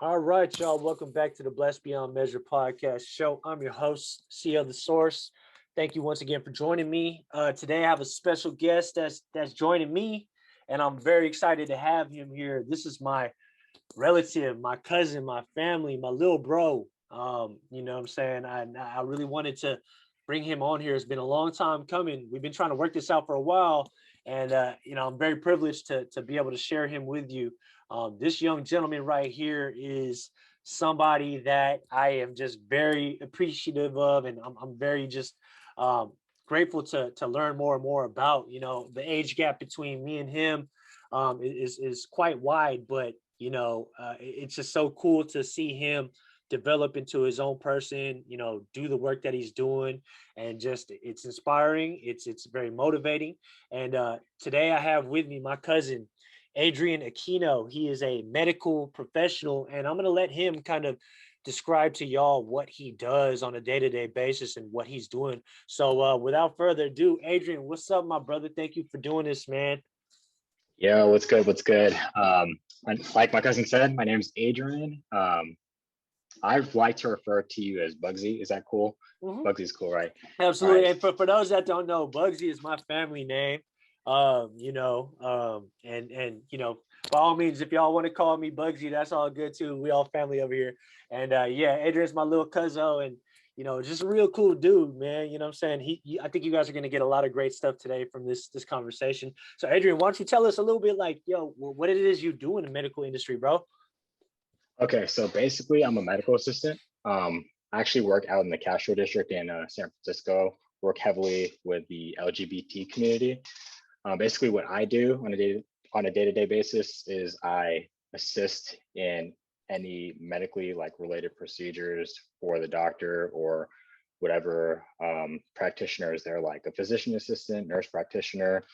All right, y'all. Welcome back to the Blessed Beyond Measure podcast show. I'm your host, CL the Source. Thank you once again for joining me. Today I have a special guest that's joining me, and I'm very excited to have him here. This is my relative, my cousin, my family, my little bro. You know what I'm saying? I really wanted to bring him on here. It's been a long time coming. We've been trying to work this out for a while. And I'm very privileged to be able to share him with you. This young gentleman right here is somebody that I am just very appreciative of, and I'm very just um, grateful to learn more and more about. The age gap between me and him is quite wide, but it's just so cool to see him develop into his own person, do the work that he's doing, and just it's inspiring. It's very motivating. And today I have with me my cousin, Adrian Aquino. He is a medical professional, and I'm going to let him kind of describe to y'all what he does on a day-to-day basis and what he's doing. So without further ado, Adrian, what's up, my brother? Thank you for doing this, man. Yo, what's good? What's good? Like my cousin said, my name's Adrian. I'd like to refer to you as Bugsy. Is that cool? Mhm. Bugsy's cool, right? All Absolutely. right. And for those that don't know, Bugsy is my family name. And by all means, if y'all want to call me Bugsy, that's all good too. We all family over here. And yeah, Adrian's my little cousin, and just a real cool dude, man. You know what I'm saying? I think you guys are gonna get a lot of great stuff today from this conversation. So Adrian, why don't you tell us a little bit like, what it is you do in the medical industry, bro? Okay, so basically, I'm a medical assistant. I actually work out in the Castro district in San Francisco. Work heavily with the LGBT community. Basically, what I do on a day-to-day basis is I assist in any medically like related procedures for the doctor or whatever practitioner is there, like a physician assistant, nurse practitioner.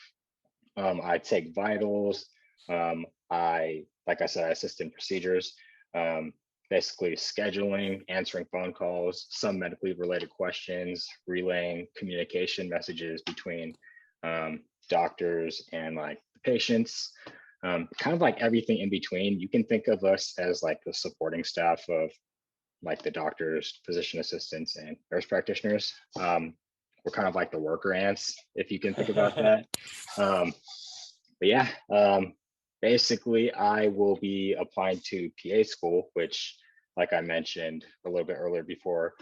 I take vitals. Like I said, I assist in procedures. Um, Basically scheduling, answering phone calls, some medically related questions, relaying communication messages between doctors and like the patients, kind of like everything in between. You can think of us as like the supporting staff of like the doctors, physician assistants, and nurse practitioners. We're kind of like the worker ants, if you can think about that. Um, but yeah, basically, I will be applying to PA school, which, like I mentioned a little bit earlier before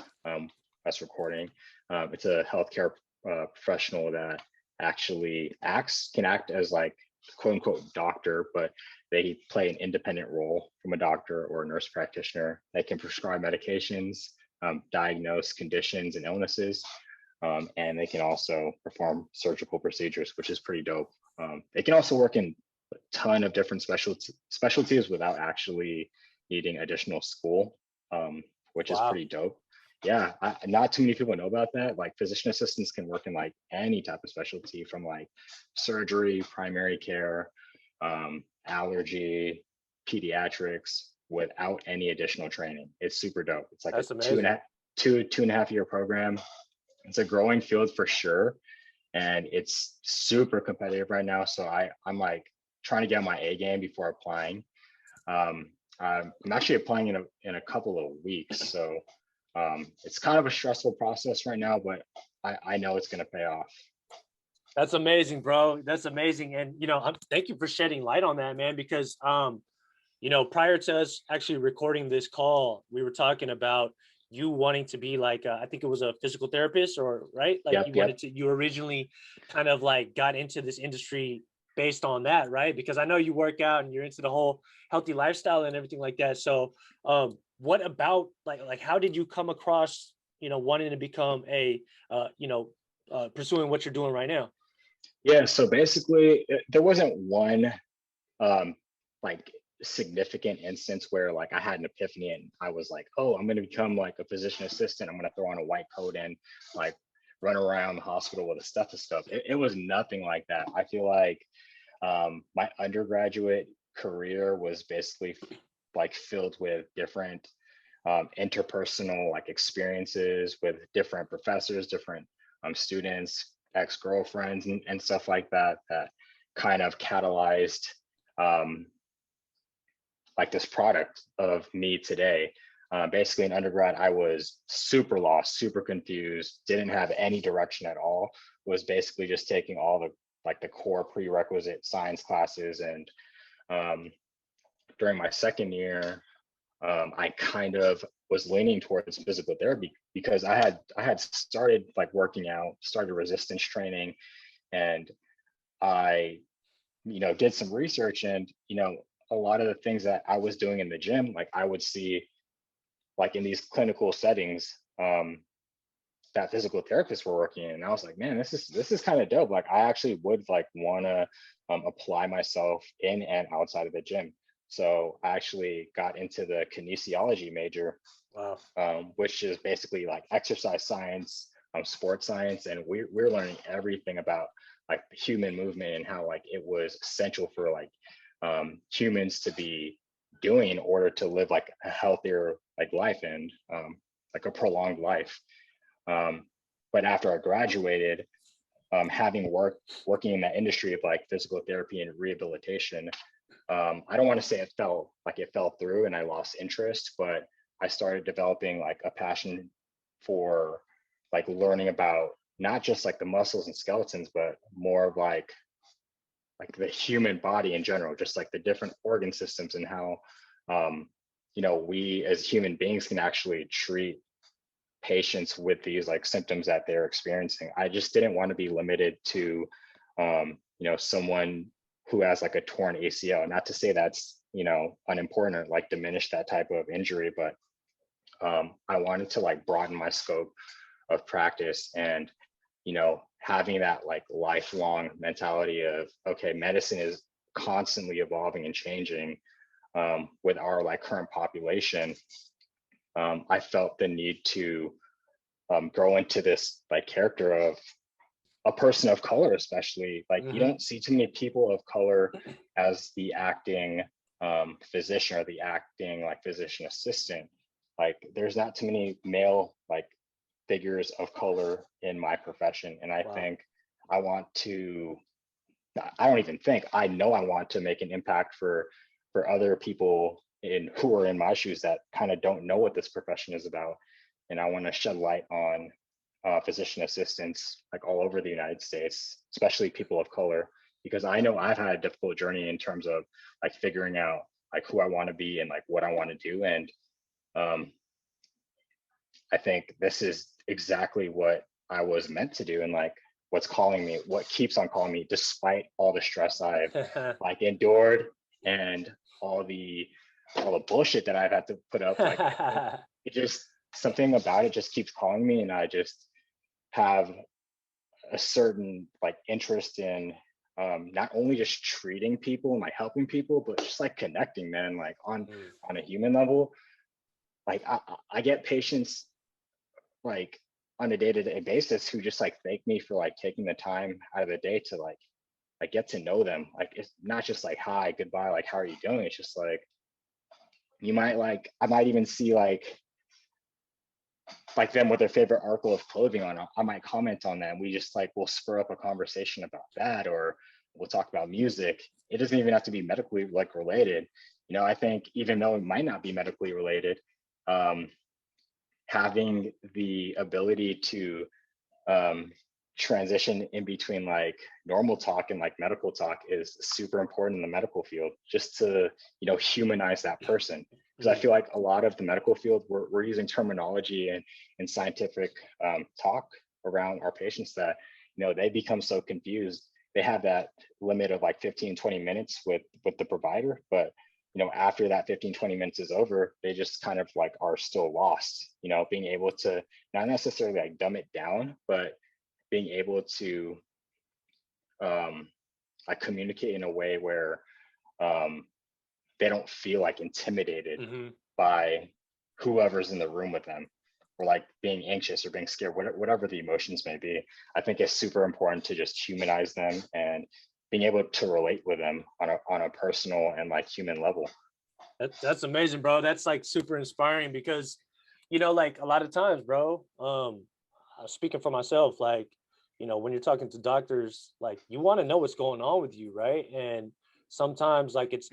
us recording, it's a healthcare professional that actually can act as like quote unquote doctor, but they play an independent role from a doctor or a nurse practitioner. They can prescribe medications, diagnose conditions and illnesses, and they can also perform surgical procedures, which is pretty dope. They can also work in a ton of different specialties without actually needing additional school, which is Wow. pretty dope. Yeah, not too many people know about that. Like physician assistants can work in like any type of specialty from like surgery, primary care, allergy, pediatrics without any additional training. It's super dope. It's like a That's amazing. two and a half year program. It's a growing field for sure, and it's super competitive right now. So I'm like trying to get my A game before applying. I'm actually applying in a couple of weeks, so it's kind of a stressful process right now, but I know it's going to pay off. That's amazing, bro. That's amazing. And thank you for shedding light on that, man, because prior to us actually recording this call, we were talking about you wanting to be like I think it was a physical therapist, or right? Like Yep, yep. you originally kind of like got into this industry based on that, right? Because I know you work out and you're into the whole healthy lifestyle and everything like that. So what about like how did you come across wanting to become a pursuing what you're doing right now? Yeah, so basically there wasn't one um like significant instance where like I had an epiphany and I was like, oh, I'm going to become like a physician assistant. I'm going to throw on a white coat and like run around the hospital with a stethoscope. It was nothing like that. I feel like my undergraduate career was basically like filled with different interpersonal like experiences with different professors, different students, ex-girlfriends, and stuff like that, that kind of catalyzed um, like this product of me today. Basically in undergrad, I was super lost, super confused, didn't have any direction at all, was basically just taking all the like the core prerequisite science classes. And um, during my second year, I kind of was leaning towards physical therapy because I had started like working out, started resistance training, and I did some research. And a lot of the things that I was doing in the gym, like I would see like in these clinical settings, that physical therapists were working in. And I was like, man, this is kind of dope. Like I actually would like want to apply myself in and outside of the gym. So I actually got into the kinesiology major. Wow. Which is basically like exercise science, sports science, and we're learning everything about like human movement and how like it was essential for like humans to be doing in order to live like a healthier like life and like a prolonged life. But after I graduated, having working in that industry of like physical therapy and rehabilitation, I don't want to say it fell through and I lost interest, but I started developing like a passion for like learning about not just like the muscles and skeletons, but more of like the human body in general, just like the different organ systems and how we as human beings can actually treat patients with these like symptoms that they're experiencing. I just didn't want to be limited to someone who has like a torn ACL. Not to say that's unimportant or like diminish that type of injury, but I wanted to like broaden my scope of practice and having that like lifelong mentality of, okay, medicine is constantly evolving and changing with our like current population. I felt the need to grow into this like character of a person of color, especially like you don't see too many people of color as the acting physician or the acting like physician assistant. Like there's not too many male like figures of color in my profession. And I think I want to, I don't even think, I know I want to make an impact for other people who are in my shoes that kind of don't know what this profession is about. And I want to shed light on physician assistants like all over the United States, especially people of color, because I know I've had a difficult journey in terms of like figuring out like who I want to be and like what I want to do. And I think this is exactly what I was meant to do, and like what's calling me, what keeps on calling me, despite all the stress I've like endured and all the bullshit that I've had to put up. Like it just, something about it just keeps calling me, and I just have a certain like interest in not only just treating people and like helping people, but just like connecting, man, like on a human level. Like I get patients like on a day-to-day basis who just like thank me for like taking the time out of the day to like get to know them. Like it's not just like hi, goodbye, like how are you doing? It's just like you might like, I might even see like them with their favorite article of clothing on. I might comment on that, and we just like we'll spur up a conversation about that, or we'll talk about music. It doesn't even have to be medically like related. I think even though it might not be medically related, having the ability to transition in between like normal talk and like medical talk is super important in the medical field, just to humanize that person. Because I feel like a lot of the medical field, we're using terminology and scientific talk around our patients that they become so confused. They have that limit of like 15-20 minutes with the provider, but after that 15-20 minutes is over, they just kind of like are still lost. Being able to not necessarily like dumb it down, but being able to like communicate in a way where they don't feel like intimidated by whoever's in the room with them, or like being anxious or being scared, whatever the emotions may be. I think it's super important to just humanize them and being able to relate with them on a personal and like human level. That's amazing, bro. That's like super inspiring because, like a lot of times, bro, speaking for myself, like, when you're talking to doctors, like you want to know what's going on with you, right? And sometimes like it's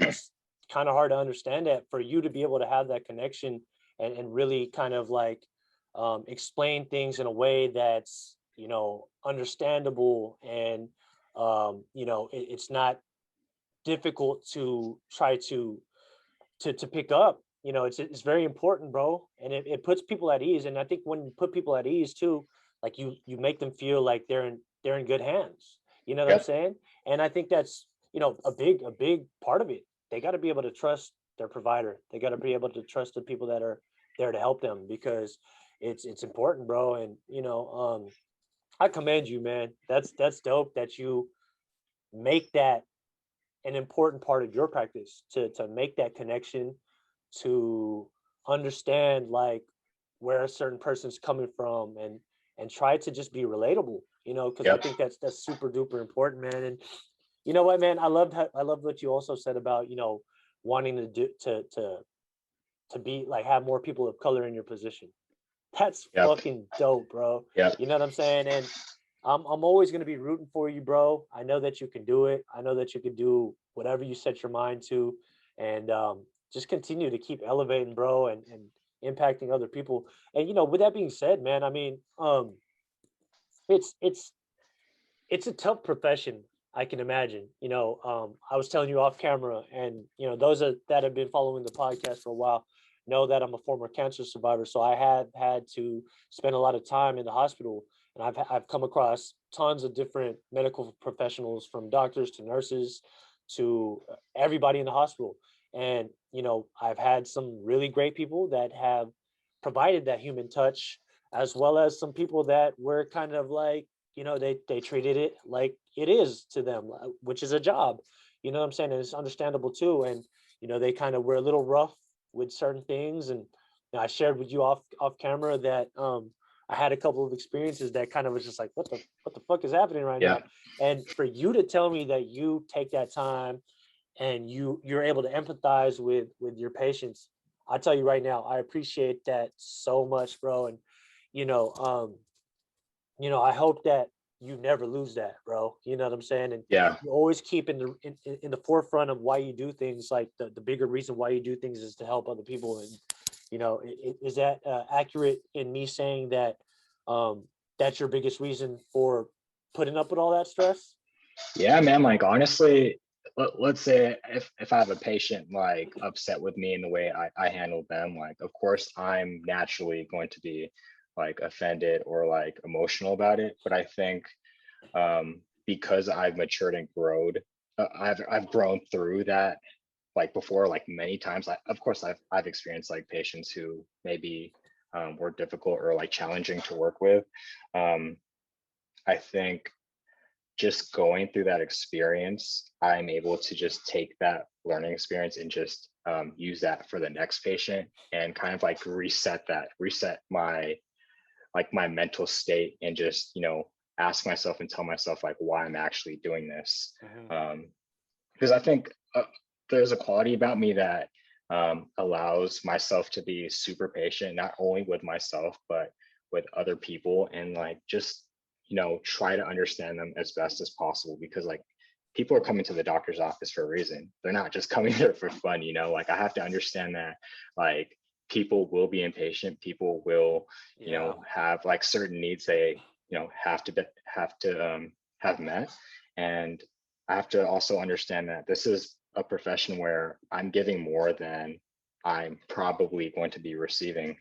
kind of hard to understand that for you to be able to have that connection and really kind of like explain things in a way that's, you know, understandable and, you know, it's not difficult to try to pick up. You know, it's very important, bro, and it puts people at ease. And I think when you put people at ease too, like you make them feel like they're in good hands. You know what I'm Yep. saying? And I think that's, you know, a big part of it. They got to be able to trust their provider. They got to be able to trust the people that are there to help them, because it's important, bro. And you know, I commend you, man. That's dope that you make that an important part of your practice, to make that connection, to understand like where a certain person's coming from, and try to just be relatable, you know, because I Yep. think that's super duper important, man. And you know what, man, I loved what you also said about, you know, wanting to do to be like have more people of color in your position. That's Yep. fucking dope, bro. Yep. You know what I'm saying? And I'm always gonna be rooting for you, bro. I know that you can do it. I know that you can do whatever you set your mind to, and just continue to keep elevating, bro, and impacting other people. And you know, with that being said, man, I mean, it's it's it's a tough profession. I can imagine. You know, I was telling you off camera, and you know, that have been following the podcast for a while know that I'm a former cancer survivor. So I have had to spend a lot of time in the hospital, and I've come across tons of different medical professionals, from doctors to nurses to everybody in the hospital. And you know, I've had some really great people that have provided that human touch, as well as some people that were kind of like, you know, they treated it like it is to them, which is a job. You know what I'm saying? And it's understandable too. And you know, they kind of were a little rough with certain things. And you know, I shared with you off camera that I had a couple of experiences that kind of was just like, what the fuck is happening right Yeah. now? And for you to tell me that you take that time and you're able to empathize with your patients, I tell you right now, I appreciate that so much, bro. And you know, you know, I hope that you never lose that, bro. You know what I'm saying? And Yeah. you always keep in the forefront of why you do things. Like the bigger reason why you do things is to help other people. And you know, is that accurate in me saying that that's your biggest reason for putting up with all that stress? Yeah, man. Like honestly, let's say if I have a patient like upset with me in the way I handle them, like of course I'm naturally going to be like offended or like emotional about it. But I think because I've matured and grown, I've grown through that like before, like many times. Of course I've experienced like patients who maybe were difficult or like challenging to work with. Um, I think just going through that experience, I'm able to just take that learning experience and just use that for the next patient and kind of like reset my mental state and just, you know, ask myself and tell myself like why I'm actually doing this. Mm-hmm. Because I think there's a quality about me that allows myself to be super patient, not only with myself, but with other people, and like just, you know, try to understand them as best as possible. Because like people are coming to the doctor's office for a reason. They're not just coming there for fun, you know, like I have to understand that like people will be impatient. People will, you Yeah. know, have like certain needs they, you know, have met. And I have to also understand that this is a profession where I'm giving more than I'm probably going to be receiving.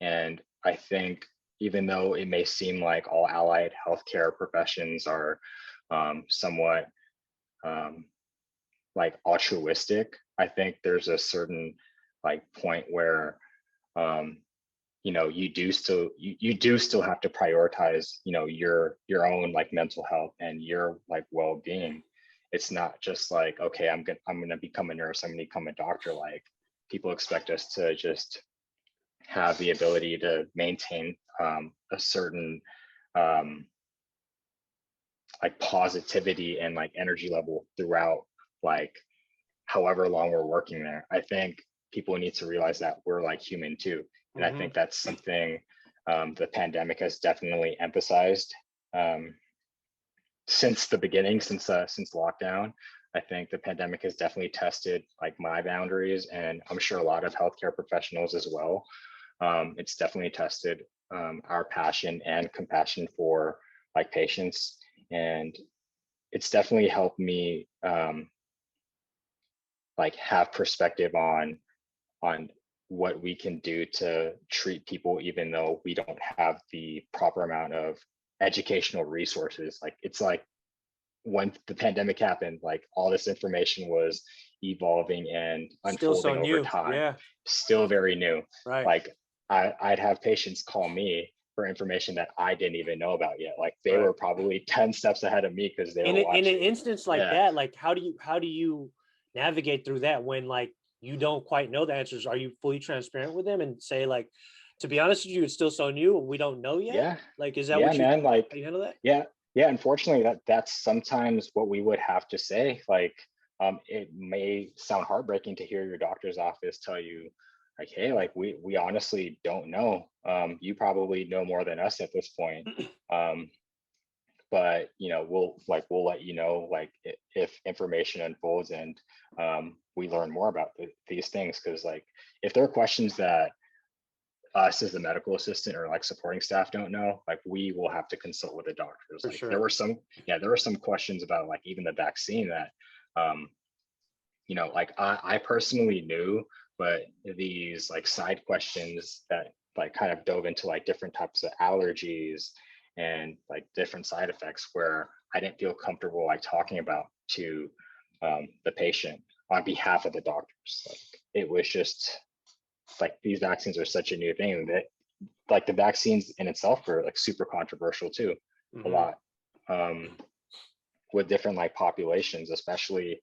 And I think even though it may seem like all allied healthcare professions are somewhat like altruistic, I think there's a certain like point where um, you know you do still have to prioritize, you know, your own like mental health and your like well-being. It's not just like, okay, I'm gonna become a nurse, I'm gonna become a doctor. Like people expect us to just have the ability to maintain a certain um, like positivity and like energy level throughout like however long we're working there. I think people need to realize that we're like human too. And I Mm-hmm. think that's something the pandemic has definitely emphasized since the beginning, since lockdown. I think the pandemic has definitely tested like my boundaries, and I'm sure a lot of healthcare professionals as well. It's definitely tested our passion and compassion for like patients, and it's definitely helped me like have perspective on what we can do to treat people, even though we don't have the proper amount of educational resources. Like it's like when the pandemic happened, like all this information was evolving and Still so unfolding over new. time, Yeah. still very new. Right. Like I'd have patients call me for information that I didn't even know about yet. Like they Right. were probably 10 steps ahead of me because they In were in an watching. instance like Yeah. that, like how do you navigate through that when like you don't quite know the answers? Are you fully transparent with them and say like, to be honest with you, it's still so new, we don't know yet? Yeah. Like, is that Yeah, what you man. how Like, you handle that? yeah. Yeah. Unfortunately, that's sometimes what we would have to say. Like, it may sound heartbreaking to hear your doctor's office tell you, like, hey, like we honestly don't know. You probably know more than us at this point. Um, but we'll let you know like if information unfolds and we learn more about these things, because like if there are questions that us as the medical assistant or like supporting staff don't know, like we will have to consult with the doctors. For Like there sure. were some, yeah, there were some questions about like even the vaccine that, um, like I personally knew, but these like side questions that like kind of dove into like different types of allergies and like different side effects where I didn't feel comfortable like talking about to the patient on behalf of the doctors. Like it was just like these vaccines are such a new thing that like the vaccines in itself are like super controversial too, a Mm-hmm. lot, with different like populations, especially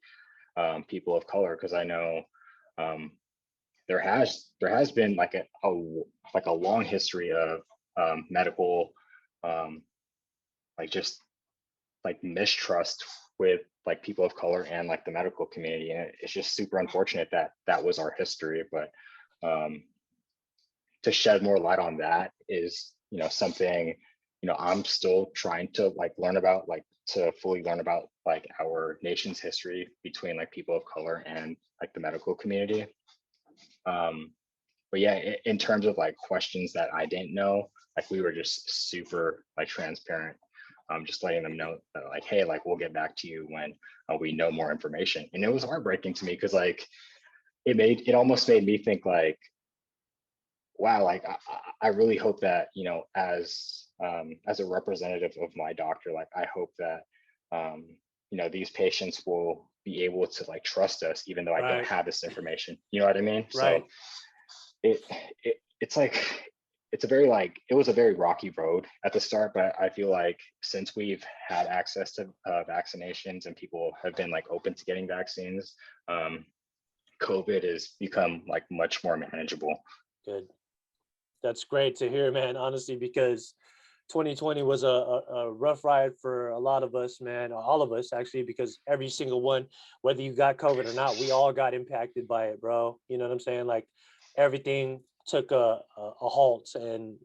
people of color, because I know um, there has been like a long history of medical like just like mistrust with like people of color and like the medical community, and it's just super unfortunate that that was our history. But um, to shed more light on that is something I'm still trying to like learn about, like to fully learn about like our nation's history between like people of color and like the medical community. um but yeah, in terms of like questions that I didn't know, like we were just super like transparent, just letting them know that like, hey, like we'll get back to you when we know more information. And it was heartbreaking to me because like it almost made me think like, wow, like I really hope that as a representative of my doctor, like I hope that these patients will be able to like trust us even though I don't Right. have this information. You know what I mean? So Right. it, it's like it's a very like it was a very rocky road at the start, but I feel like since we've had access to vaccinations and people have been like open to getting vaccines, COVID has become like much more manageable. Good. That's great to hear, man, honestly, because 2020 was a rough ride for a lot of us, man, all of us actually, because every single one, whether you got COVID or not, we all got impacted by it, bro. You know what I'm saying? Like everything took a halt and,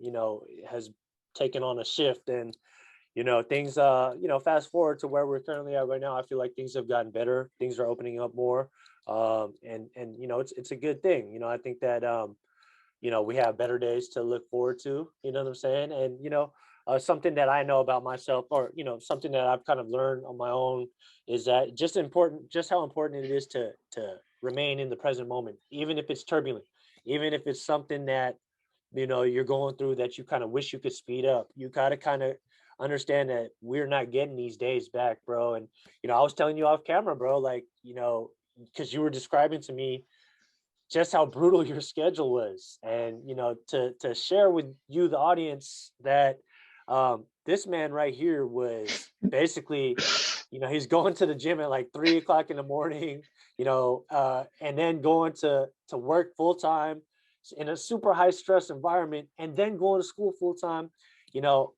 has taken on a shift. And, things, fast forward to where we're currently at right now, I feel like things have gotten better. Things are opening up more. And, it's a good thing. I think that, we have better days to look forward to, you know what I'm saying? And, something that I know about myself, or, something that I've kind of learned on my own, is that just how important it is to remain in the present moment, even if it's turbulent, even if it's something that, you're going through that you kind of wish you could speed up. You gotta kind of understand that we're not getting these days back, bro. And, I was telling you off camera, bro, like, because you were describing to me just how brutal your schedule was, and to share with you the audience that this man right here was basically, he's going to the gym at like 3 o'clock in the morning, and then going to work full time in a super high stress environment, and then going to school full time, you know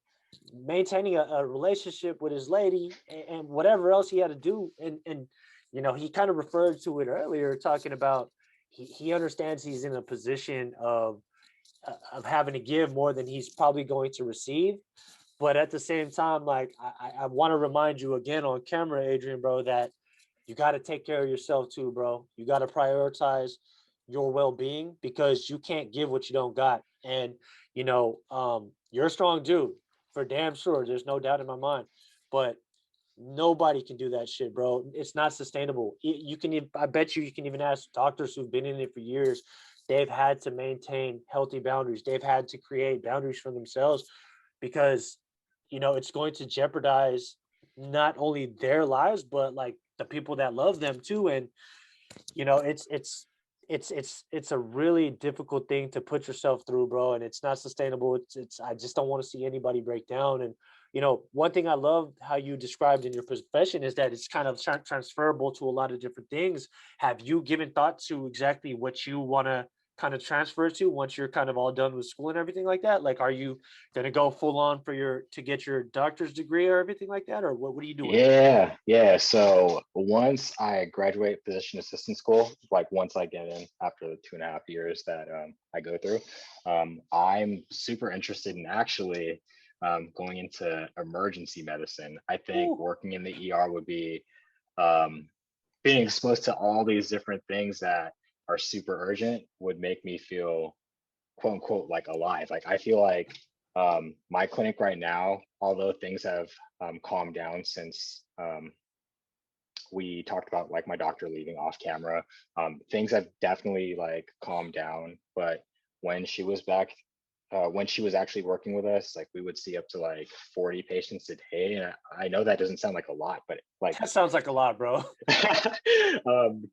maintaining a relationship with his lady, and whatever else he had to do. And he kind of referred to it earlier, talking about he understands he's in a position of having to give more than he's probably going to receive. But at the same time, like I want to remind you again on camera, Adrian, bro, that you got to take care of yourself too, bro. You got to prioritize your well-being because you can't give what you don't got. And you're a strong dude for damn sure. There's no doubt in my mind. But nobody can do that shit, bro. It's not sustainable. You can even, I bet you can even ask doctors who've been in it for years. They've had to maintain healthy boundaries. They've had to create boundaries for themselves because it's going to jeopardize not only their lives but like the people that love them too. And it's a really difficult thing to put yourself through, bro, and it's not sustainable. It's I just don't want to see anybody break down. And one thing I love how you described in your profession is that it's kind of transferable to a lot of different things. Have you given thought to exactly what you want to kind of transfer to once you're kind of all done with school and everything like that? Like, are you going to go full on for to get your doctor's degree or everything like that, or what are you doing? Yeah. So once I graduate physician assistant school, like once I get in after the 2.5 years that I go through, I'm super interested in actually going into emergency medicine. I think Ooh. working in the ER would be um, being exposed to all these different things that are super urgent would make me feel quote unquote like alive. Like I feel like my clinic right now, although things have calmed down since we talked about like my doctor leaving off camera, things have definitely like calmed down. But when she was back, when she was actually working with us, like we would see up to like 40 patients a day. And I know that doesn't sound like a lot, but like That sounds like a lot, bro. um,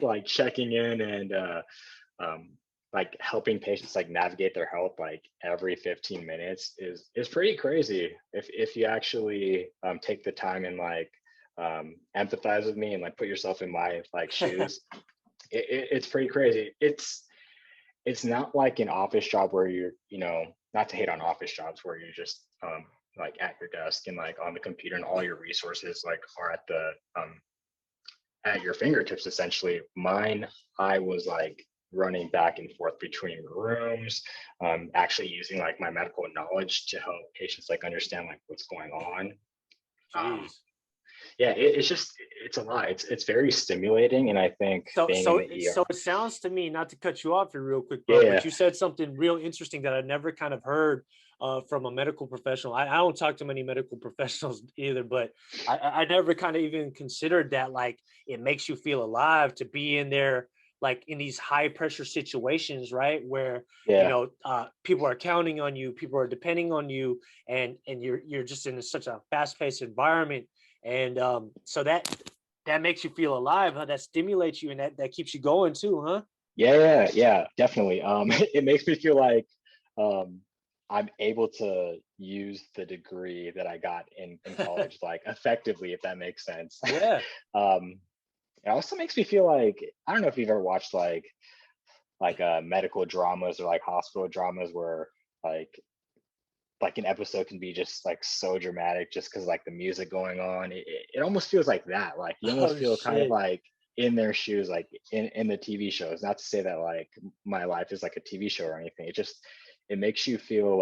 like checking in and um, like helping patients like navigate their health like every 15 minutes is pretty crazy if you actually take the time and like empathize with me and like put yourself in my like shoes. It's pretty crazy. It's not like an office job where you're, not to hate on office jobs where you're just like at your desk and like on the computer and all your resources like are at your fingertips essentially. Mine, I was like running back and forth between rooms, actually using like my medical knowledge to help patients like understand like what's going on. um, Jeez. yeah, it's a lot. It's very stimulating, and I think So, being in so, the so ER. it sounds to me, not to cut you off here real quick, bro, but Yeah, you said something real interesting that I've never kind of heard from a medical professional. I don't talk to many medical professionals either, but I never kind of even considered that, like, it makes you feel alive to be in there, like in these high pressure situations, right? Where, yeah, people are counting on you, people are depending on you, and you're just in such a fast paced environment. And so that makes you feel alive, huh? That stimulates you and that keeps you going too, huh? yeah, definitely. It makes me feel like um, I'm able to use the degree that I got in college like effectively, if that makes sense. Yeah. um, it also makes me feel like I don't know if you've ever watched like medical dramas or like hospital dramas where like like an episode can be just like so dramatic just because like the music going on. It almost feels like that. Like you almost Oh feel kind of shit. like in their shoes, like in the TV shows. Not to say that like my life is like a TV show or anything. It makes you feel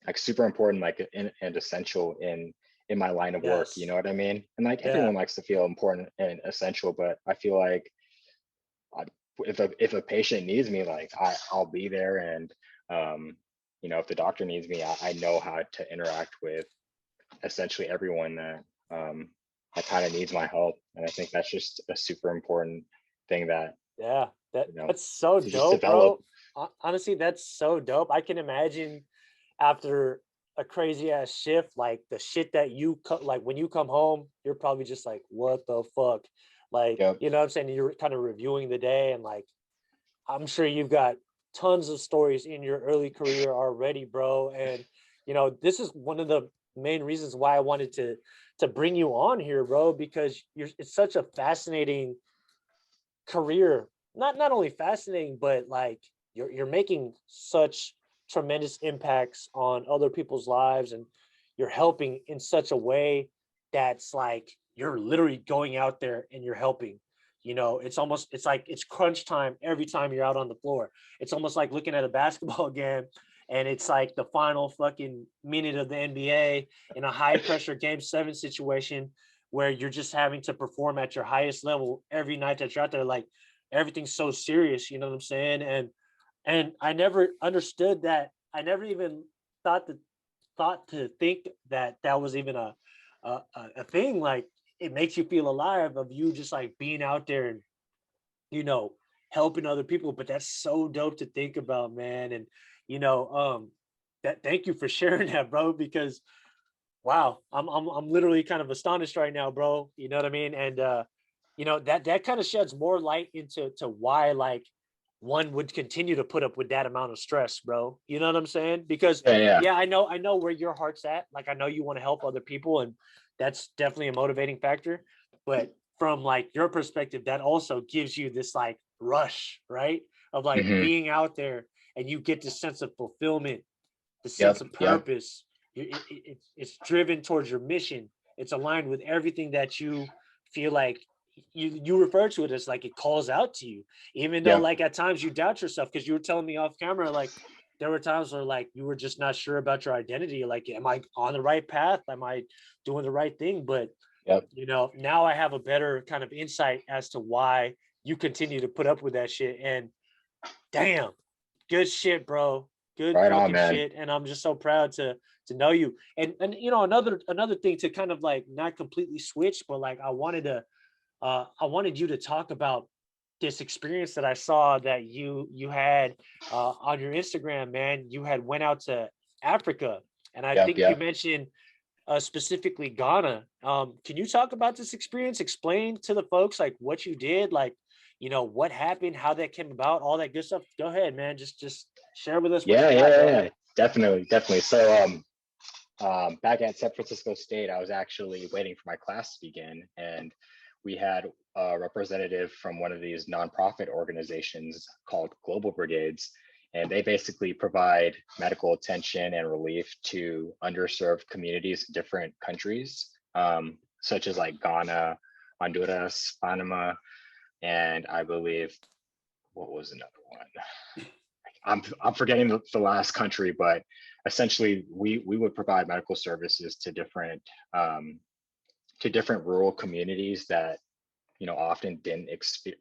like super important, like and essential in my line of work. You Yes. know what I mean? And like Yeah. everyone likes to feel important and essential, but I feel like I, if a patient needs me, like I'll be there, and um, if the doctor needs me, I know how to interact with essentially everyone um, that kind of needs my help, and I think that's just a super important thing that Yeah. That you know that's so to just dope, develop. bro. Honestly, that's so dope. I can imagine after a crazy ass shift, like the shit that like when you come home, you're probably just like, what the fuck? Like, Yep. you know what I'm saying? You're kind of reviewing the day and like I'm sure you've got tons of stories in your early career already, bro. And this is one of the main reasons why I wanted to bring you on here, bro, because it's such a fascinating career. Not only fascinating, but like you're making such tremendous impacts on other people's lives, and you're helping in such a way that's like you're literally going out there and you're helping. It's like it's crunch time every time you're out on the floor. It's almost like looking at a basketball game and it's like the final fucking minute of the NBA in a high pressure game 7 situation where you're just having to perform at your highest level every night that you're out there. Like everything's so serious, you know what I'm saying? And I never understood that. I never even thought to think that that was even a thing. Like it makes you feel alive of you just like being out there and you know helping other people. But that's so dope to think about, man. And you know, that thank you for sharing that, bro, because wow, I'm literally kind of astonished right now, bro. You know what I mean? And you know, that kind of sheds more light into why like one would continue to put up with that amount of stress, bro. You know what I'm saying? Because Yeah, yeah, yeah, I know where your heart's at. Like I know you want to help other people, and that's definitely a motivating factor. But from like your perspective, that also gives you this like rush, right? Of like hmm being out there and you get this sense of fulfillment, the sense yep, of yep, purpose. It's driven towards your mission. It's aligned with everything that you feel like you refer to it as like it calls out to you, even though yep. like at times you doubt yourself because you were telling me off camera like there were times where like you were just not sure about your identity. Like, am I on the right path? Am I doing the right thing? But Yep. you know, now I have a better kind of insight as to why you continue to put up with that shit. And damn, good shit, bro. Good Right on, fucking man. shit. And I'm just so proud to know you. And you know, another thing to kind of like not completely switch, but like I wanted you to talk about this experience that I saw that you had on your Instagram, man. You had went out to Africa, and I Yep, think you yep. mentioned specifically Ghana. Can you talk about this experience? Explain to the folks like what you did, like you know what happened, how that came about, all that good stuff. Go ahead, man. Just share with us what Yeah, you yeah, got, yeah, bro. yeah. Definitely, definitely. So, back at San Francisco State, I was actually waiting for my class to begin, and we had a representative from one of these nonprofit organizations called Global Brigades, and they basically provide medical attention and relief to underserved communities in different countries, such as like Ghana, Honduras, Panama, and I believe what was another one? I'm forgetting the last country, but essentially we would provide medical services um, to different rural communities that often didn't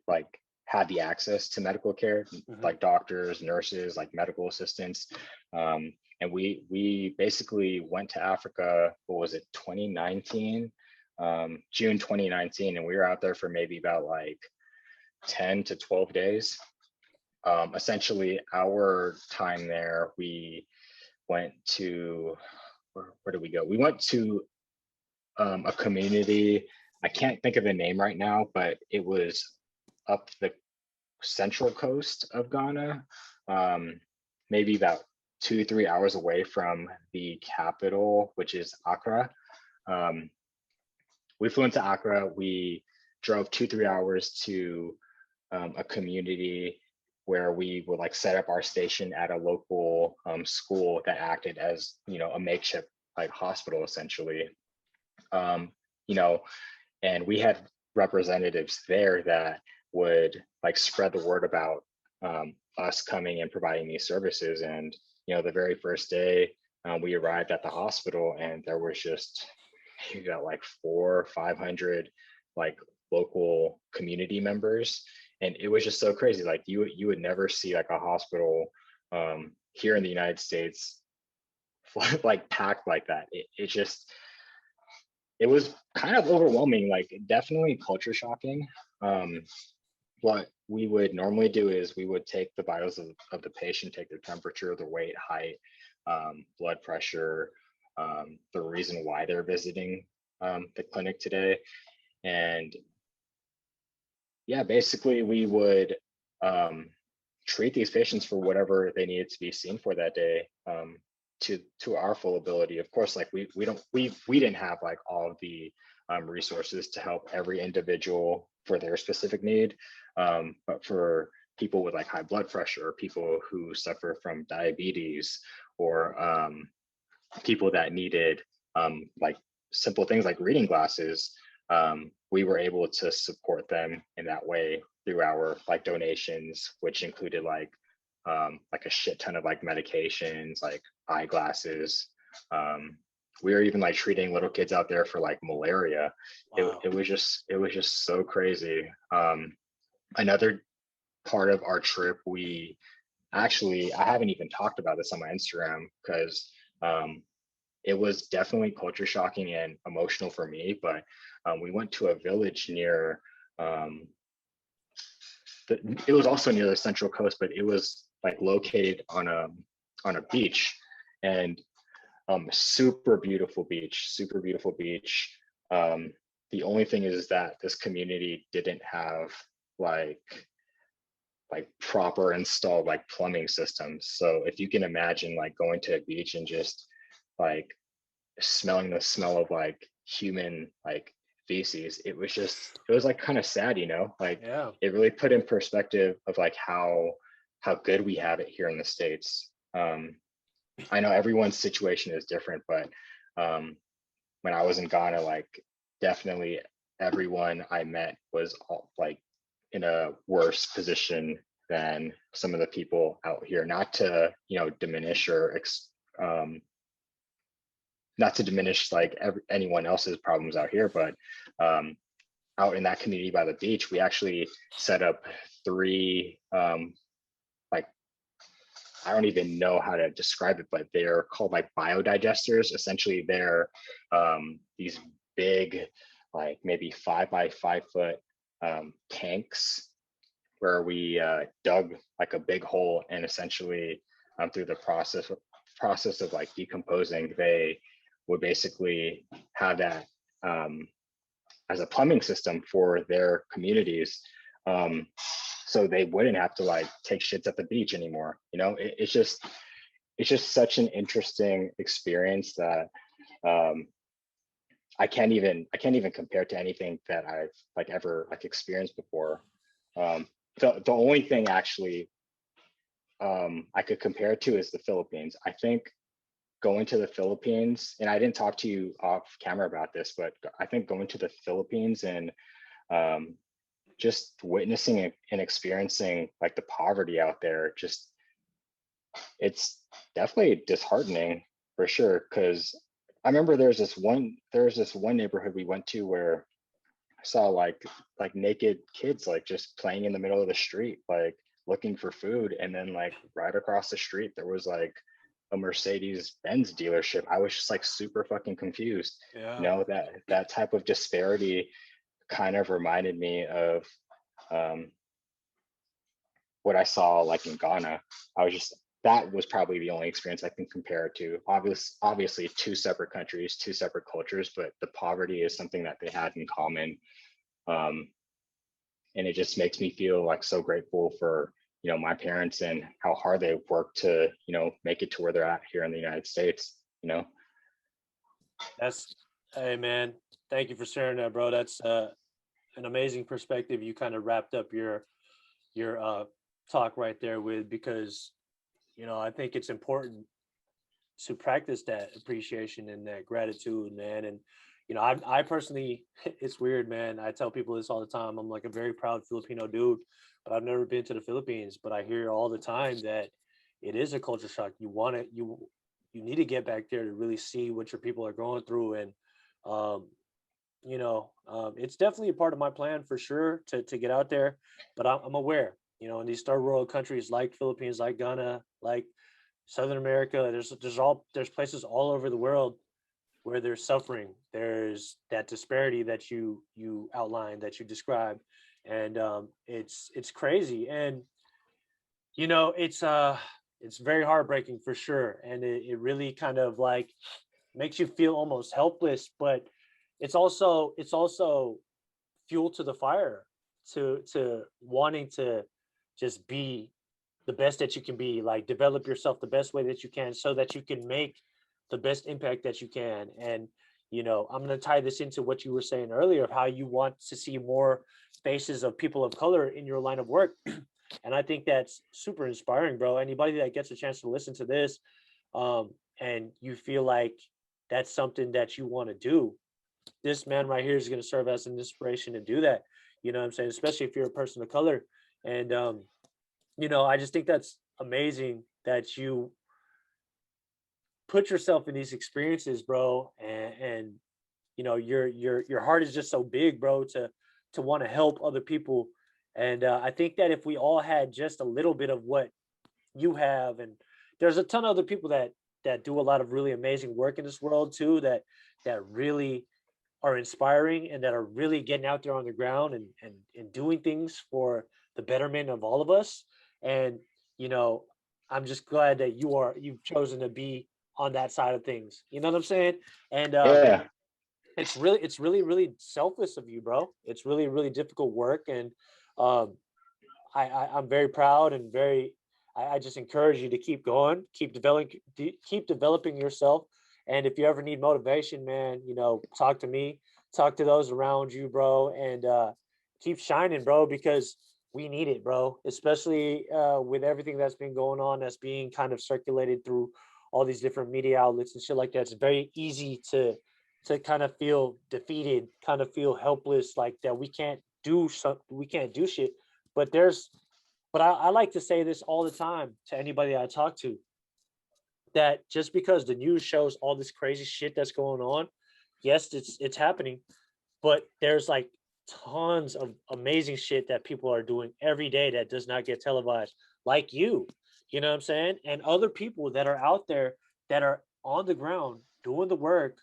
like had the access to medical care, Mm-hmm. like doctors, nurses, like medical assistants. And we basically went to Africa. What was it, 2019? June 2019, and we were out there for maybe about like 10 to 12 days. Essentially, our time there, we went to where did we go? We went to a community. I can't think of the name right now, but it was up the central coast of Ghana, maybe about 2 3 hours away from the capital, which is Accra. Um, we flew into Accra. We drove 2 3 hours to a community where we would like set up our station at a local school that acted as a makeshift like hospital essentially. um, you know and we had representatives there that would like spread the word about us coming and providing these services. And the very first day, we arrived at the hospital, and there was just you got like 400 500 like local community members. And it was just so crazy. Like you would never see like a hospital here in the United States like packed like that. It was kind of overwhelming, like definitely culture shocking. Um, what we would normally do is we would take the vitals of the patient, take their temperature, their weight, height, blood pressure, the reason why they're visiting the clinic today. And yeah, basically we would treat these patients for whatever they needed to be seen for that day, to our full ability. Of course, like we didn't have like all of the resources to help every individual for their specific need, but for people with like high blood pressure, or people who suffer from diabetes, or people that needed like simple things like reading glasses, we were able to support them in that way through our like donations, which included like a shit ton of like medications, like eyeglasses, We were even like treating little kids out there for like malaria. Wow. It was just so crazy. Another part of our trip, we actually, I haven't even talked about this on my Instagram because um, it was definitely culture shocking and emotional for me. But we went to a village near, um, it was also near the Central Coast, but it was like located on a beach, and super beautiful beach. Um, the only thing is that this community didn't have like proper installed like plumbing systems. So if you can imagine like going to a beach and just like smelling the smell of like human like feces, it was like kind of sad, you know, like Yeah. it really put in perspective of like how good we have it here in the States. I know everyone's situation is different, but um, when I was in Ghana, like definitely everyone I met was all, like in a worse position than some of the people out here. Not to diminish or um, not to diminish like anyone else's problems out here, but out in that community by the beach, we actually set up three like I don't even know how to describe it, but they're called like biodigesters. Essentially, they're these big, like maybe 5 by 5 foot tanks where we dug like a big hole, and essentially through the process of like decomposing, they would basically have that as a plumbing system for their communities. Um, so they wouldn't have to like take shits at the beach anymore. You know, it's just such an interesting experience that I can't even compare to anything that I've like ever like experienced before. The only thing actually I could compare it to is the Philippines. I think going to the Philippines, and I didn't talk to you off camera about this, but I think going to the Philippines and um, just witnessing and experiencing like the poverty out there, just it's definitely disheartening for sure. Because I remember there's this one neighborhood we went to where I saw like naked kids like just playing in the middle of the street, like looking for food, and then like right across the street there was like a Mercedes Benz dealership. I was just like super fucking confused. You Yeah. know, that type of disparity kind of reminded me of um, what I saw like in Ghana. I was just that was probably the only experience I can compare it to. Obviously, two separate countries, two separate cultures, but the poverty is something that they had in common, um, and it just makes me feel like so grateful for my parents and how hard they worked to make it to where they're at here in the United States. You know. That's Hey man, thank you for sharing that, bro. That's an amazing perspective you kind of wrapped up your talk right there with, because I think it's important to practice that appreciation and that gratitude, man. And I personally, it's weird, man. I tell people this all the time. I'm like a very proud Filipino dude, but I've never been to the Philippines. But I hear all the time that it is a culture shock. You need to get back there to really see what your people are going through, and um, it's definitely a part of my plan for sure to get out there. But I'm aware, in these third world countries like Philippines, like Ghana, like Southern America, there's places all over the world where there's suffering. There's that disparity that you outlined, that you described, and it's crazy. And it's very heartbreaking for sure, and it really kind of like makes you feel almost helpless, but it's also fuel to the fire to wanting to just be the best that you can be, like develop yourself the best way that you can so that you can make the best impact that you can. And I'm going to tie this into what you were saying earlier of how you want to see more faces of people of color in your line of work. And I think that's super inspiring, bro. Anybody that gets a chance to listen to this, and you feel like that's something that you want to do, this man right here is going to serve as an inspiration to do that. You know what I'm saying? Especially if you're a person of color. And I just think that's amazing that you put yourself in these experiences, bro, and your heart is just so big, bro, to want to help other people. And I think that if we all had just a little bit of what you have, and there's a ton of other people that do a lot of really amazing work in this world too, that really are inspiring and that are really getting out there on the ground and doing things for the betterment of all of us. And you know, I'm just glad that you've chosen to be on that side of things. You know what I'm saying? And Yeah. it's really selfless of you, bro. It's really difficult work, and um, I'm very proud and very. I just encourage you to keep going, keep developing yourself. And if you ever need motivation, man, talk to me, talk to those around you, bro, and keep shining, bro, because we need it, bro. Especially with everything that's been going on, that's being kind of circulated through all these different media outlets and shit like that. It's very easy to kind of feel defeated, kind of feel helpless, like that we can't do shit. But I like to say this all the time to anybody I talk to, that just because the news shows all this crazy shit that's going on, yes, it's happening, but there's like tons of amazing shit that people are doing every day that does not get televised, like you know what I'm saying? And other people that are out there that are on the ground doing the work,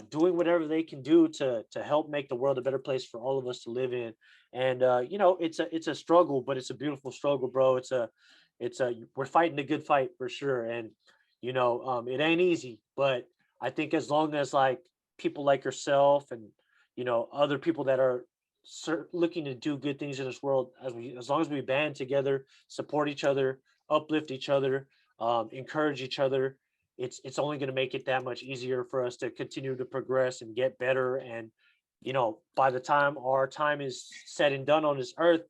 doing whatever they can do to help make the world a better place for all of us to live in. And it's a struggle, but it's a beautiful struggle, bro. It's a we're fighting a good fight for sure. And it ain't easy, but I think as long as like people like yourself and other people that are looking to do good things in this world, as long as we band together, support each other, uplift each other, encourage each other, it's only going to make it that much easier for us to continue to progress and get better. And by the time our time is said and done on this earth,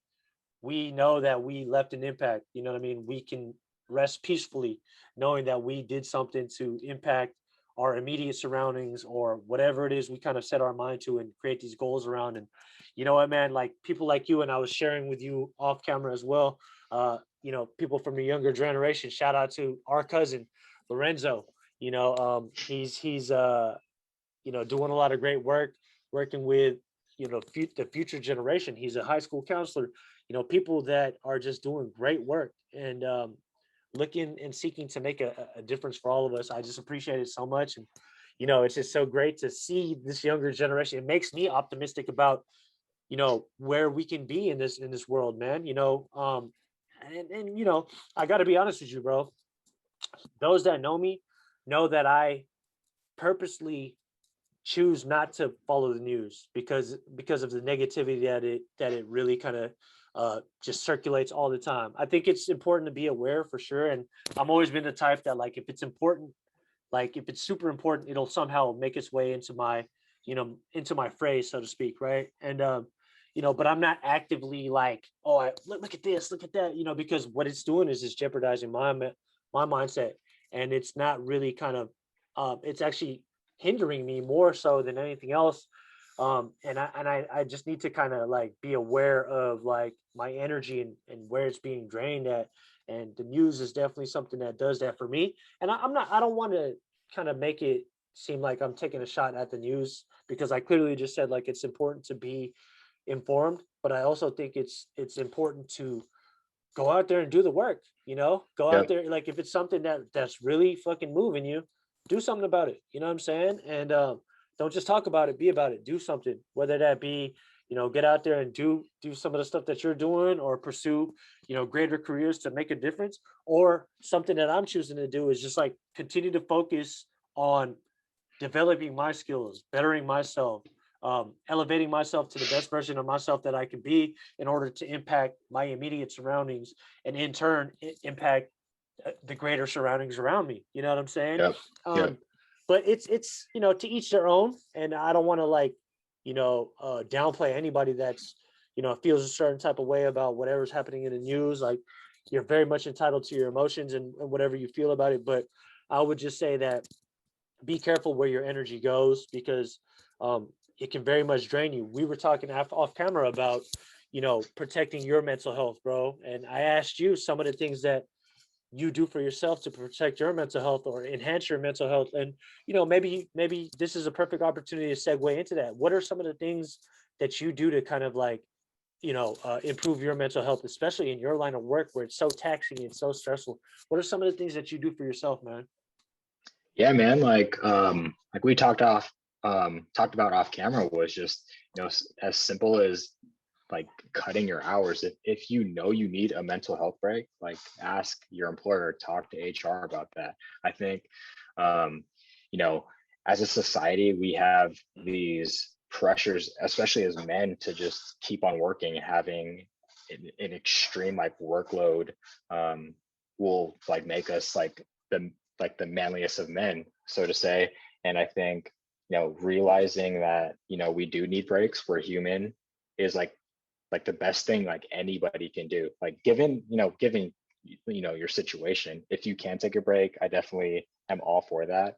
we know that we left an impact. You know what I mean? We can rest peacefully knowing that we did something to impact our immediate surroundings or whatever it is we kind of set our mind to and create these goals around. And you know what, man, like people like you, and I was sharing with you off camera as well, people from the younger generation, shout out to our cousin Lorenzo. He's doing a lot of great work, working with the future generation. He's a high school counselor. People that are just doing great work and looking and seeking to make a difference for all of us. I just appreciate it so much. And it's just so great to see this younger generation. It makes me optimistic about where we can be in this world, man. And I got to be honest with you, bro. Those that know me know that I purposely choose not to follow the news because of the negativity that it really kind of just circulates all the time. I think it's important to be aware for sure, and I'm always been the type that, like, if it's important, like if it's super important, it'll somehow make its way into my phrase, so to speak, right? And but I'm not actively like, oh, look at this, look at that, because what it's doing is it's jeopardizing my mindset, and it's not really kind of it's actually hindering me more so than anything else. And I just need to kind of like be aware of like my energy and where it's being drained at. And the news is definitely something that does that for me. And I don't want to kind of make it seem like I'm taking a shot at the news, because I clearly just said like it's important to be informed, but I also think it's important to go out there and do the work. Go out Yep. there, like if it's something that's really fucking moving you, do something about it. You know what I'm saying? And don't just talk about it, be about it. Do something, whether that be get out there and do some of the stuff that you're doing, or pursue greater careers to make a difference. Or something that I'm choosing to do is just like continue to focus on developing my skills, bettering myself, elevating myself to the best version of myself that I can be, in order to impact my immediate surroundings, and in turn impact the greater surroundings around me. You know what I'm saying? Yep. Yep. Um, but it's to each their own, and I don't want to like downplay anybody that's feels a certain type of way about whatever's happening in the news. Like, you're very much entitled to your emotions and whatever you feel about it. But I would just say that be careful where your energy goes, because it can very much drain you. We were talking off camera about protecting your mental health, bro, and I asked you some of the things you do for yourself to protect your mental health or enhance your mental health. And maybe this is a perfect opportunity to segue into that. What are some of the things that you do to kind of like improve your mental health, especially in your line of work where it's so taxing and so stressful? What are some of the things that you do for yourself, man? Yeah, man. Like we talked about off camera was just, as simple as like cutting your hours. If you know you need a mental health break, like ask your employer, talk to HR about that. I think, um, you know, as a society, we have these pressures, especially as men, to just keep on working, having an extreme like workload will like make us the manliest of men, so to say. And I think, realizing that, we do need breaks, we're human, is like the best thing like anybody can do. Like given your situation, if you can take a break, I definitely am all for that.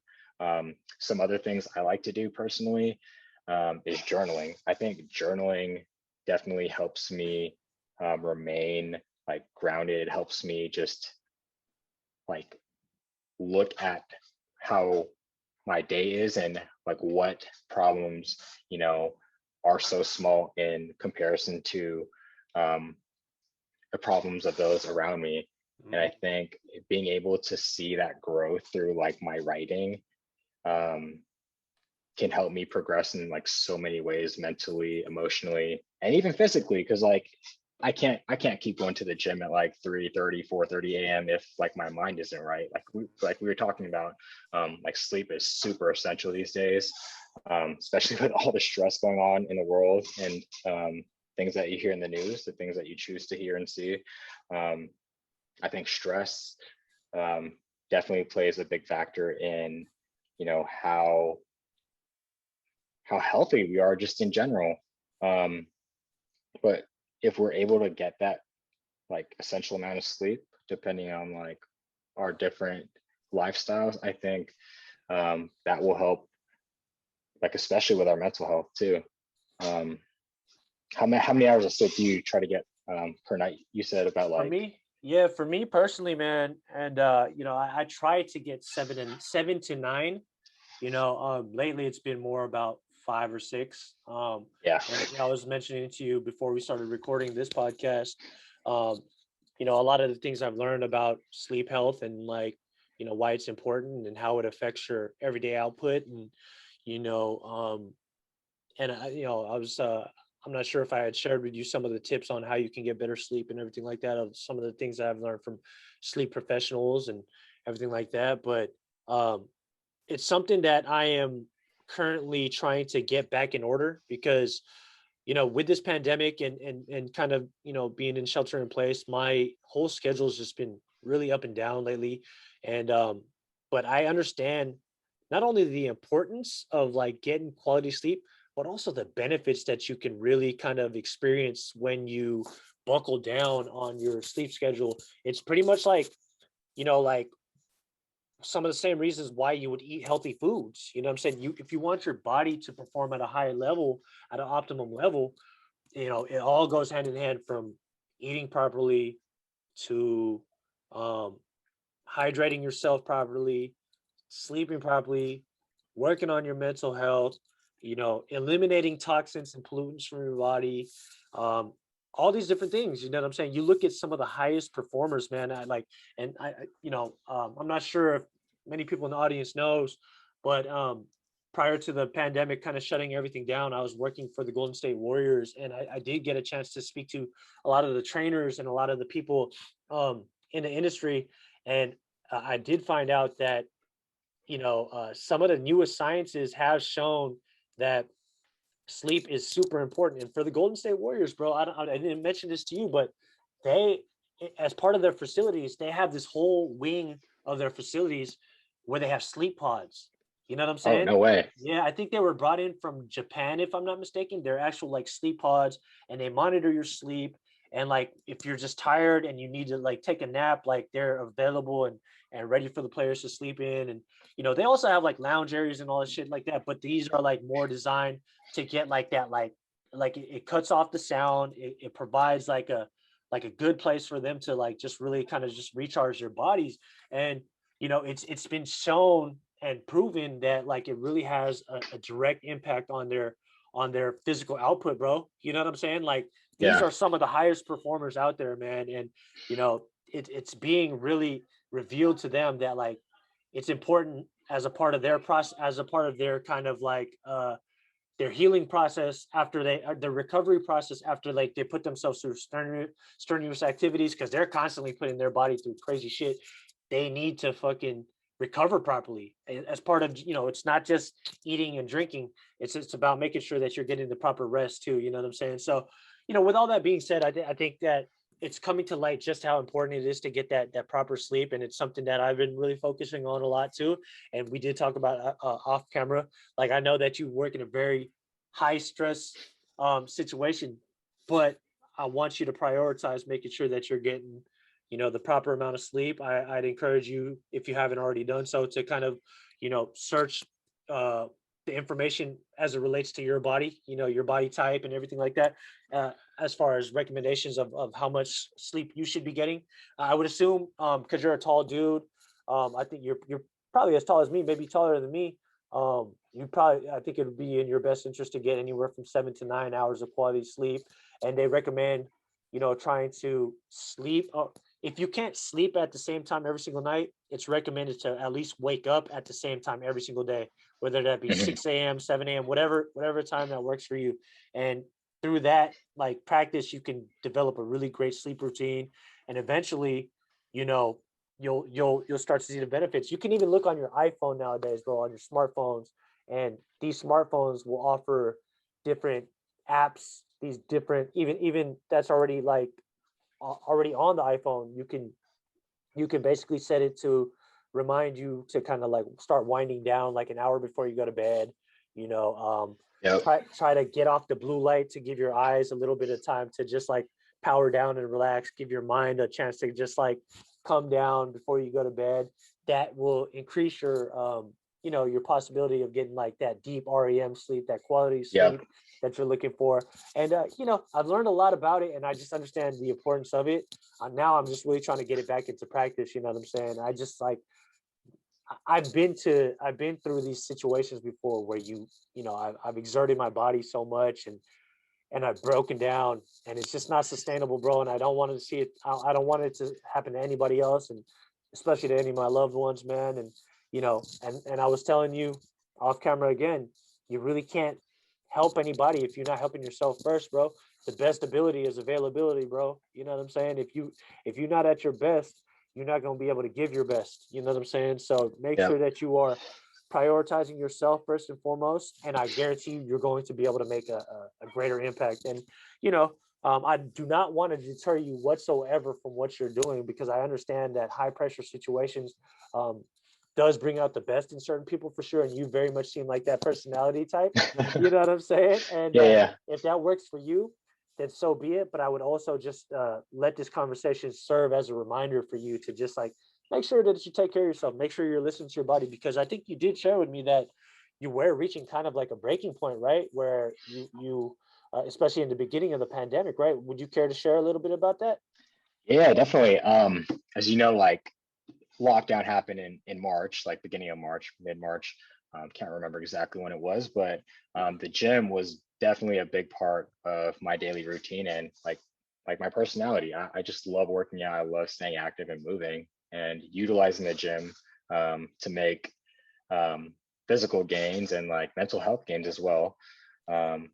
Some other things I like to do personally is journaling. I think journaling definitely helps me remain like grounded. It helps me just like look at how my day is and like what problems are so small in comparison to the problems of those around me. And I think being able to see that growth through like my writing um, can help me progress in like so many ways, mentally, emotionally, and even physically. Because like I can't keep going to the gym at like 3:30, 4:30 a.m. if like my mind isn't right. Like we were talking about, like sleep is super essential these days, especially with all the stress going on in the world and things that you hear in the news, the things that you choose to hear and see. I think stress definitely plays a big factor in how healthy we are just in general. Um, but if we're able to get that like essential amount of sleep, depending on like our different lifestyles, I think that will help, like especially with our mental health too. Um, how many hours of sleep do you try to get per night? You said about For like, me, yeah, for me personally, man, and I try to get 7 to 9. Lately it's been more about 5 or 6. yeah. And I was mentioning to you before we started recording this podcast, um, a lot of the things I've learned about sleep health and like, why it's important and how it affects your everyday output. And, you know, I was, I'm not sure if I had shared with you some of the tips on how you can get better sleep and everything like that, of some of the things that I've learned from sleep professionals and everything like that. But it's something that I am currently trying to get back in order because, with this pandemic and kind of, being in shelter in place, my whole schedule has just been really up and down lately. And, but I understand not only the importance of like getting quality sleep, but also the benefits that you can really kind of experience when you buckle down on your sleep schedule. It's pretty much like some of the same reasons why you would eat healthy foods. You know what I'm saying? If you want your body to perform at a high level, at an optimum level, it all goes hand in hand, from eating properly to um, hydrating yourself properly, sleeping properly, working on your mental health, eliminating toxins and pollutants from your body, um, all these different things. You know what I'm saying? You look at some of the highest performers, man. I'm not sure if many people in the audience knows, but prior to the pandemic kind of shutting everything down, I was working for the Golden State Warriors, and I did get a chance to speak to a lot of the trainers and a lot of the people in the industry, and I did find out that some of the newest sciences have shown that sleep is super important. And for the Golden State Warriors, bro, I didn't mention this to you, but they, as part of their facilities, they have this whole wing of their facilities where they have sleep pods. You know what I'm Oh, saying? no way. Yeah, I think they were brought in from Japan, if I'm not mistaken. They're actual like sleep pods, and they monitor your sleep. And like if you're just tired and you need to like take a nap, like they're available and ready for the players to sleep in. And they also have like lounge areas and all that shit like that. But these are like more designed to get like that, like it cuts off the sound. It provides like like a good place for them to like just really kind of just recharge their bodies. And it's been shown and proven that like it really has a direct impact on their physical output, bro. You know what I'm saying? Like these Yeah. are some of the highest performers out there, man. And it's being really revealed to them that like it's important as a part of their process, as a part of their kind of like their healing process after the recovery process after like they put themselves through strenuous activities, because they're constantly putting their body through crazy shit. They need to fucking recover properly as part of, it's not just eating and drinking. It's about making sure that you're getting the proper rest too. You know what I'm saying? So, with all that being said, I think that it's coming to light just how important it is to get that proper sleep, and it's something that I've been really focusing on a lot too. And we did talk about off camera. Like I know that you work in a very high stress situation, but I want you to prioritize making sure that you're getting the proper amount of sleep. I'd encourage you, if you haven't already done so, to kind of search the information as it relates to your body, your body type and everything like that, as far as recommendations of how much sleep you should be getting. I would assume, because you're a tall dude, I think you're probably as tall as me, maybe taller than me. I think it would be in your best interest to get anywhere from 7 to 9 hours of quality sleep. And they recommend, trying to sleep. If you can't sleep at the same time every single night, it's recommended to at least wake up at the same time every single day, whether that be Mhm. 6 a.m., 7 a.m., whatever time that works for you. And through that like practice, you can develop a really great sleep routine. And eventually, you know, you'll start to see the benefits. You can even look on your iPhone nowadays, bro, on your smartphones, and these smartphones will offer different apps, these different, even that's already like already on the iPhone. You can basically set it to remind you to kind of like start winding down like an hour before you go to bed. You know, Yep. try to get off the blue light to give your eyes a little bit of time to just like power down and relax. Give your mind a chance to just like come down before you go to bed. That will increase your possibility of getting like that deep REM sleep, that quality Yep. sleep that you're looking for. And I've learned a lot about it, and I just understand the importance of it. Now I'm just really trying to get it back into practice. You know what I'm saying? I just like I've been through these situations before where I've exerted my body so much, and I've broken down, and it's just not sustainable, bro. And I don't want to see it. I don't want it to happen to anybody else, and especially to any of my loved ones, man. And and I was telling you off camera again, you really can't help anybody if you're not helping yourself first, bro. The best ability is availability, bro. You know what I'm saying? If you're not at your best, you're not going to be able to give your best. You know what I'm saying? So make Yep. sure that you are prioritizing yourself first and foremost, and I guarantee you're going to be able to make a greater impact. And I do not want to deter you whatsoever from what you're doing, because I understand that high pressure situations um, does bring out the best in certain people for sure, and you very much seem like that personality type. You know what I'm saying? And Yeah. Yeah. if that works for you, then so be it. But I would also just let this conversation serve as a reminder for you to just like make sure that you take care of yourself. Make sure you're listening to your body, because I think you did share with me that you were reaching kind of like a breaking point, right? Where especially in the beginning of the pandemic, right? Would you care to share a little bit about that? Yeah, definitely. As you know, like lockdown happened in March, like beginning of March, mid-March. Can't remember exactly when it was, but the gym was definitely a big part of my daily routine and like my personality. I just love working out. I love staying active and moving and utilizing the gym to make um, physical gains and like mental health gains as well. Um,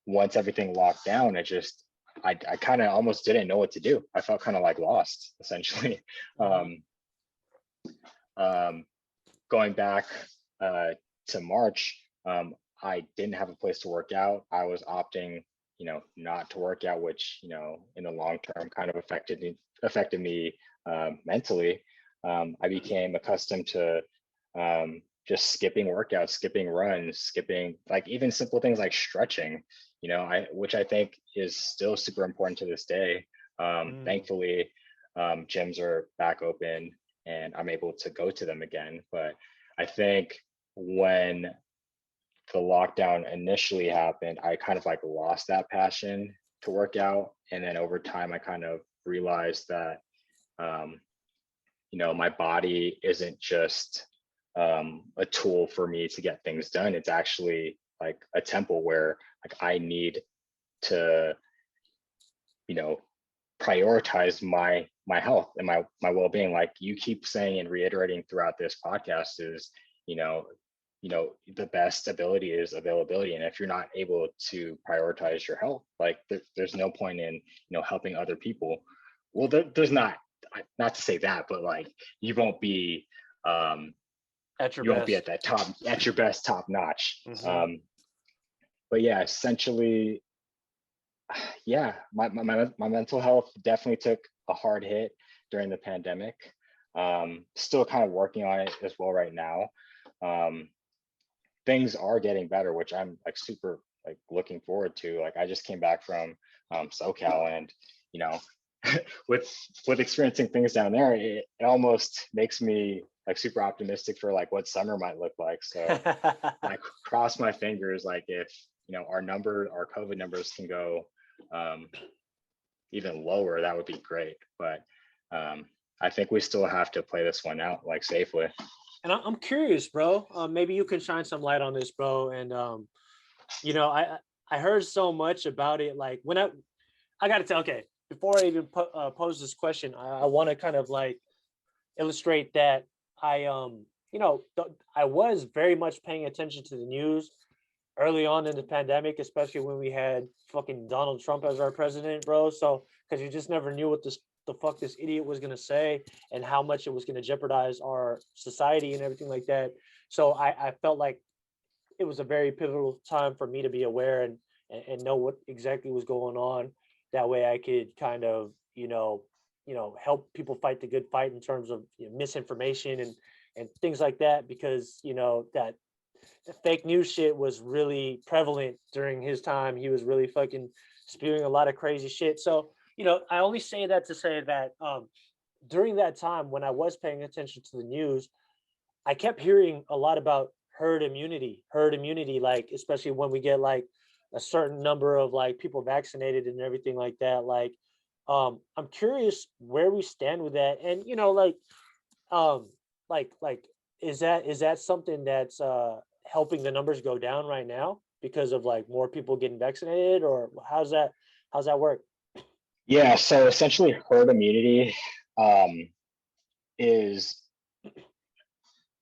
Once everything locked down, I kind of almost didn't know what to do. I felt kind of like lost essentially. Mm-hmm. Um, um, Going back to March, I didn't have a place to work out. I was opting, not to work out, which, in the long term kind of affected me mentally. I became accustomed to just skipping workouts, skipping runs, skipping like even simple things like stretching, which I think is still super important to this day. Mm. Thankfully, gyms are back open and I'm able to go to them again. But I think when the lockdown initially happened, I kind of like lost that passion to work out. And then over time, I kind of realized that, my body isn't just a tool for me to get things done. It's actually like a temple where like I need to, prioritize my health and my well-being. Like you keep saying and reiterating throughout this podcast is, you know, the best ability is availability. And if you're not able to prioritize your health, like there's no point in, helping other people. Well, there's not to say that, but like you won't be At your you won't best. be at that top, at your best, top notch. Mm-hmm. But yeah, essentially, yeah, my mental health definitely took a hard hit during the pandemic. Still kind of working on it as well right now. Things are getting better, which I'm like super like looking forward to. Like I just came back from SoCal, and with experiencing things down there, it almost makes me like super optimistic for like what summer might look like. So I cross my fingers, like if our COVID numbers can go even lower, that would be great. But I think we still have to play this one out like safely. And I'm curious, bro. Maybe you can shine some light on this, bro. And I heard so much about it. Like when I got to tell, okay, before I even pose this question, I want to kind of like illustrate that I I was very much paying attention to the news early on in the pandemic, especially when we had fucking Donald Trump as our president, bro. So because you just never knew what the fuck this idiot was gonna say and how much it was gonna jeopardize our society and everything like that. So I felt like it was a very pivotal time for me to be aware and know what exactly was going on. That way I could kind of, help people fight the good fight in terms of misinformation and things like that, because, that the fake news shit was really prevalent during his time. He was really fucking spewing a lot of crazy shit. So, I only say that to say that during that time when I was paying attention to the news, I kept hearing a lot about herd immunity, like especially when we get like a certain number of like people vaccinated and everything like that. Like, I'm curious where we stand with that, and um, like is that something that's helping the numbers go down right now because of like more people getting vaccinated, or how's that work? Yeah, so essentially herd immunity is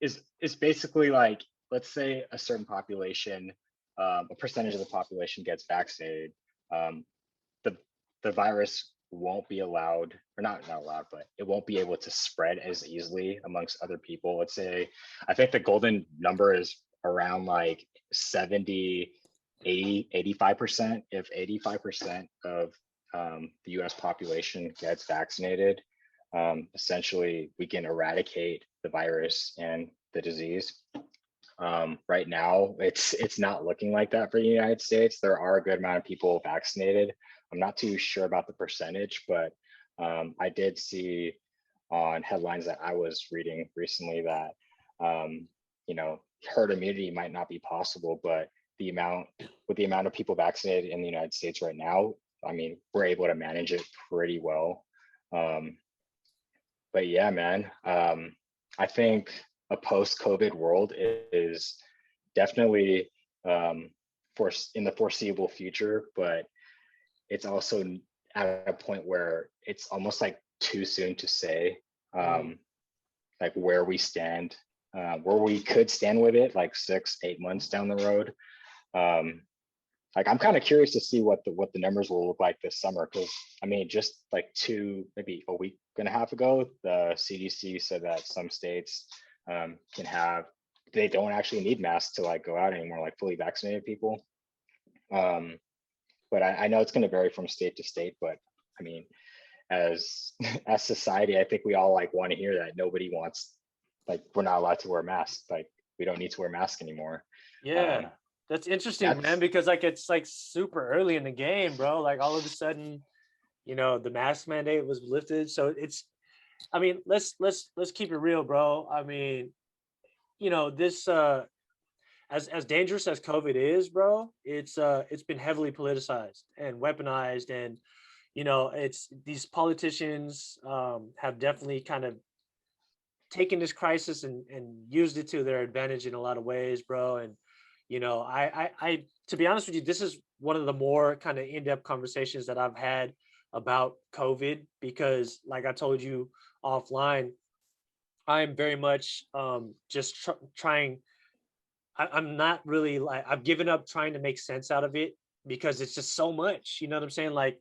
is basically like, let's say a certain population, a percentage of the population gets vaccinated, um, the the virus won't be allowed, or not allowed, but it won't be able to spread as easily amongst other people. Let's say, I think the golden number is around like 70, 80, 85%. If 85% of the US population gets vaccinated, essentially we can eradicate the virus and the disease. Right now, it's not looking like that for the United States. There are a good amount of people vaccinated. I'm not too sure about the percentage, but I did see on headlines that I was reading recently that herd immunity might not be possible, but the amount of people vaccinated in the United States right now, I mean, we're able to manage it pretty well. But yeah, man, I think a post-COVID world is definitely in the foreseeable future, but it's also at a point where it's almost like too soon to say like where we stand, where we could stand with it like 6-8 months down the road. Like I'm kind of curious to see what the numbers will look like this summer, because I mean, just like maybe a week and a half ago, the CDC said that some states they don't actually need masks to like go out anymore, like fully vaccinated people. But I know it's going to vary from state to state. But I mean, as as society, I think we all like want to hear that nobody wants, like, we're not allowed to wear masks. Like we don't need to wear masks anymore. Yeah, that's interesting, man, That's because like it's like super early in the game, bro. Like all of a sudden, the mask mandate was lifted. So I mean, let's keep it real, bro. I mean, this as dangerous as COVID is, bro, it's been heavily politicized and weaponized, and it's these politicians have definitely kind of taken this crisis and used it to their advantage in a lot of ways, bro. And I to be honest with you, this is one of the more kind of in-depth conversations that I've had about COVID, because like I told you offline, I'm very much just trying. I'm not really like, I've given up trying to make sense out of it, because it's just so much. You know what I'm saying? Like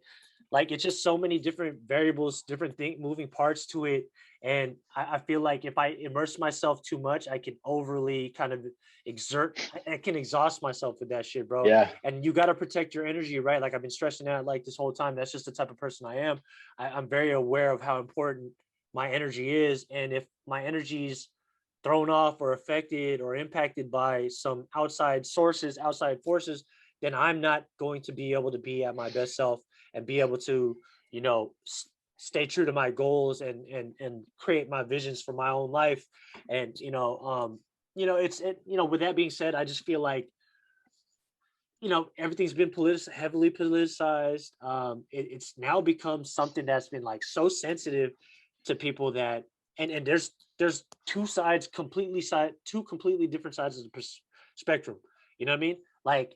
it's just so many different variables, different moving parts to it. And I feel like if I immerse myself too much, I can overly kind of I can exhaust myself with that shit, bro. Yeah. And you got to protect your energy, right? Like I've been stressing that like this whole time. That's just the type of person I am. I'm very aware of how important my energy is. And if my energy's thrown off or affected or impacted by some outside sources, outside forces, then I'm not going to be able to be at my best self and be able to, you know, stay true to my goals and create my visions for my own life. And with that being said, I just feel like everything's been heavily politicized. It's now become something that's been like so sensitive to people that, and there's two completely different sides of the spectrum. You know what I mean? Like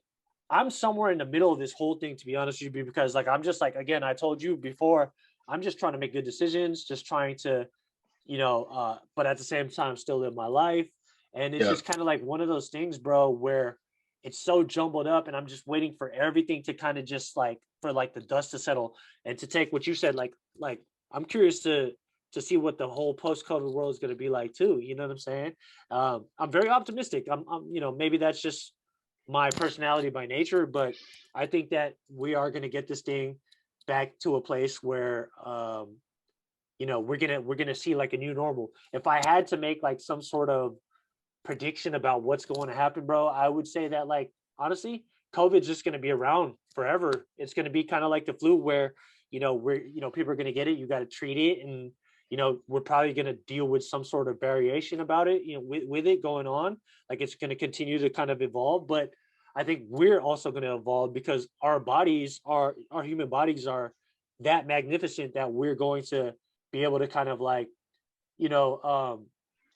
I'm somewhere in the middle of this whole thing, to be honest with you, because like I'm just like, again, I told you before, I'm just trying to make good decisions, just trying to, but at the same time still live my life. And it's Yeah. just kind of like one of those things, bro, where it's so jumbled up, and I'm just waiting for everything to kind of just like, for like the dust to settle and to take what you said, like I'm curious to see what the whole post-COVID world is going to be like too. You know what I'm saying? I'm very optimistic. Maybe that's just my personality by nature, but I think that we are going to get this thing back to a place where, we're gonna see like a new normal. If I had to make like some sort of prediction about what's going to happen, bro, I would say that, like, honestly, COVID's just going to be around forever. It's going to be kind of like the flu, where people are going to get it, you got to treat it, and we're probably going to deal with some sort of variation about it, with it going on. Like it's going to continue to kind of evolve, but I think we're also going to evolve, because our human bodies are that magnificent that we're going to be able to kind of like, you know, um,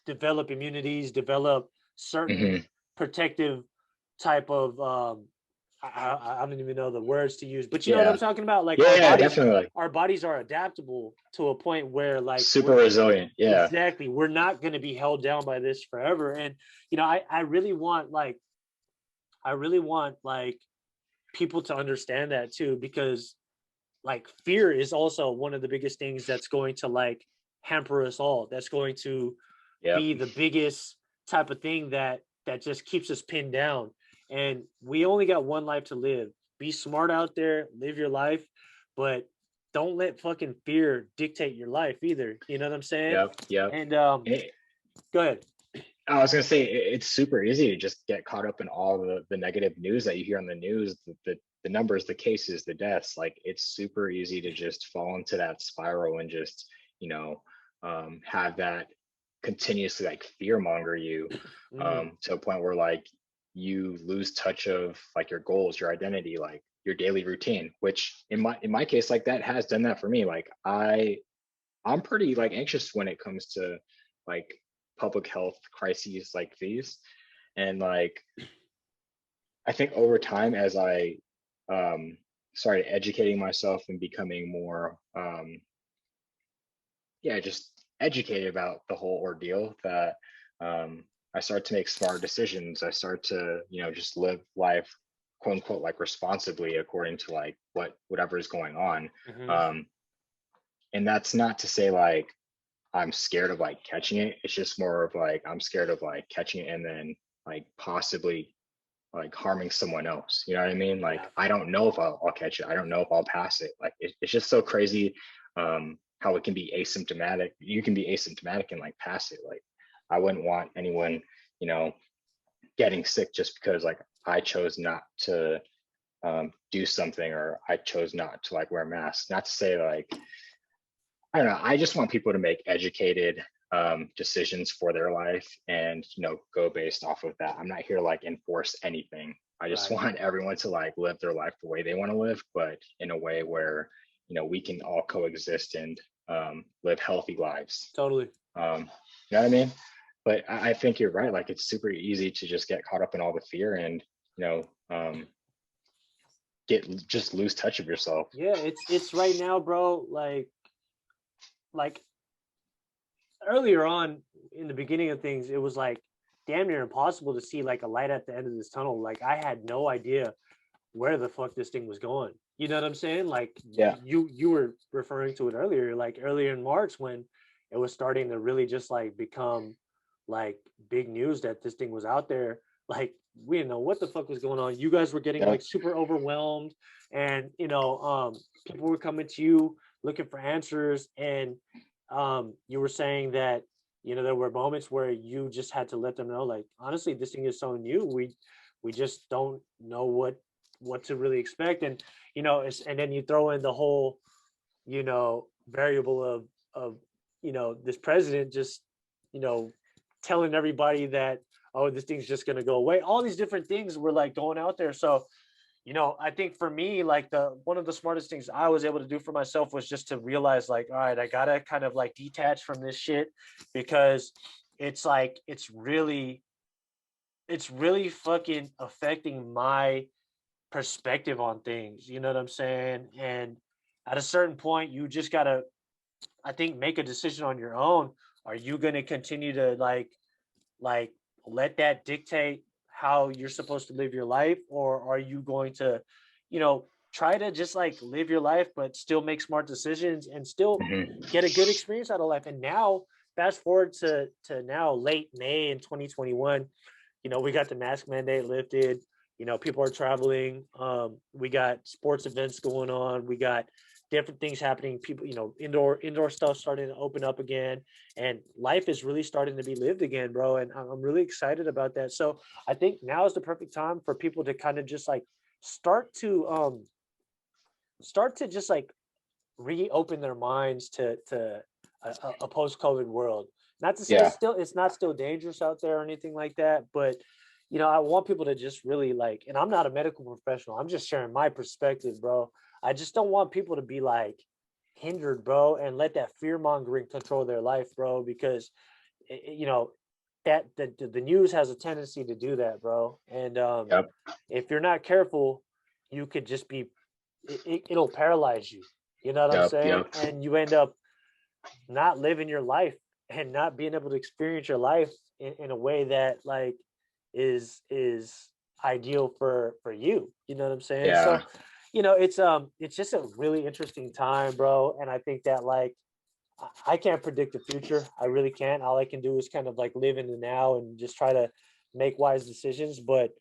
develop immunities, develop certain Hmm. protective type of I don't even know the words to use, but you know what I'm Yeah. talking about. Like Yeah. Yeah. Definitely. our bodies are adaptable to a point where like Super resilient. Yeah. exactly, we're not going to be held down by this forever. And I really want like people to understand that too, because like fear is also one of the biggest things that's going to like hamper us all. That's going to Yep. be the biggest type of thing that just keeps us pinned down. And we only got one life to live. Be smart out there, live your life, but don't let fucking fear dictate your life either. You know what I'm saying? Yep. Yep. And It, go ahead. I was gonna say it's super easy to just get caught up in all the negative news that you hear on the news, the numbers, the cases, the deaths. Like it's super easy to just fall into that spiral and just have that continuously like fear monger you Mm, to a point where like you lose touch of like your goals, your identity, like your daily routine. Which in my case, like that has done that for me. Like I'm pretty like anxious when it comes to like public health crises like these. And like I think over time as I started educating myself and becoming more just educated about the whole ordeal, that I start to make smart decisions. I start to, just live life quote unquote like responsibly according to like whatever is going on. mhm. Um, and that's not to say like I'm scared of like catching it. It's just more of like I'm scared of like catching it and then like possibly like harming someone else. You know what I mean? Like Yeah. I don't know if I'll catch it. I don't know if I'll pass it. Like it's just so crazy how it can be asymptomatic. You can be asymptomatic and like pass it. Like I wouldn't want anyone, you know, getting sick just because like I chose not to do something, or I chose not to like wear masks. Not to say like I don't know. I just want people to make educated decisions for their life and, go based off of that. I'm not here to like enforce anything. I just Right. want everyone to like live their life the way they want to live, but in a way where, we can all coexist and live healthy lives. Totally. You know what I mean? But I think you're right. Like, it's super easy to just get caught up in all the fear and, just lose touch of yourself. Yeah, it's right now, bro. Like earlier on in the beginning of things, it was like damn near impossible to see like a light at the end of this tunnel. Like I had no idea where the fuck this thing was going. You know what I'm saying? Like Yeah. you were referring to it earlier, like earlier in March when it was starting to really just like become like big news that this thing was out there. Like we didn't know what the fuck was going on. You guys were getting Yep. like super overwhelmed, and people were coming to you looking for answers, and you were saying that there were moments where you just had to let them know, like honestly, this thing is so new. We just don't know what to really expect, and and then you throw in the whole variable of this president just telling everybody that, oh, this thing's just going to go away. All these different things were like going out there. So I think for me, like one of the smartest things I was able to do for myself was just to realize, like, all right, I gotta kind of like detach from this shit, because it's like it's really fucking affecting my perspective on things. You know what I'm saying? And at a certain point, you just gotta, I think, make a decision on your own. Are you gonna continue to like let that dictate how you're supposed to live your life, or are you going to try to just like live your life but still make smart decisions and still Mm-hmm. get a good experience out of life? And now fast forward to now late May in 2021, we got the mask mandate lifted. People are traveling. We got sports events going on. We got different things happening. People, indoor stuff starting to open up again, and life is really starting to be lived again, bro. And I'm really excited about that. So I think now is the perfect time for people to kind of just like start to just like reopen their minds to a post-COVID world. Not to say Yeah. it's not still dangerous out there or anything like that, but I want people to just really like, and I'm not a medical professional, I'm just sharing my perspective, bro. I just don't want people to be like hindered, bro, and let that fear mongering control their life, bro, because that the news has a tendency to do that, bro. And Yep. if you're not careful, you could just be it'll paralyze you. You know what I'm Yep. saying? Yep. And you end up not living your life and not being able to experience your life in a way that like is ideal for you. You know what I'm saying? Yeah. So it's just a really interesting time, bro. And I think that like I can't predict the future. I really can't. All I can do is kind of like live in the now and just try to make wise decisions. But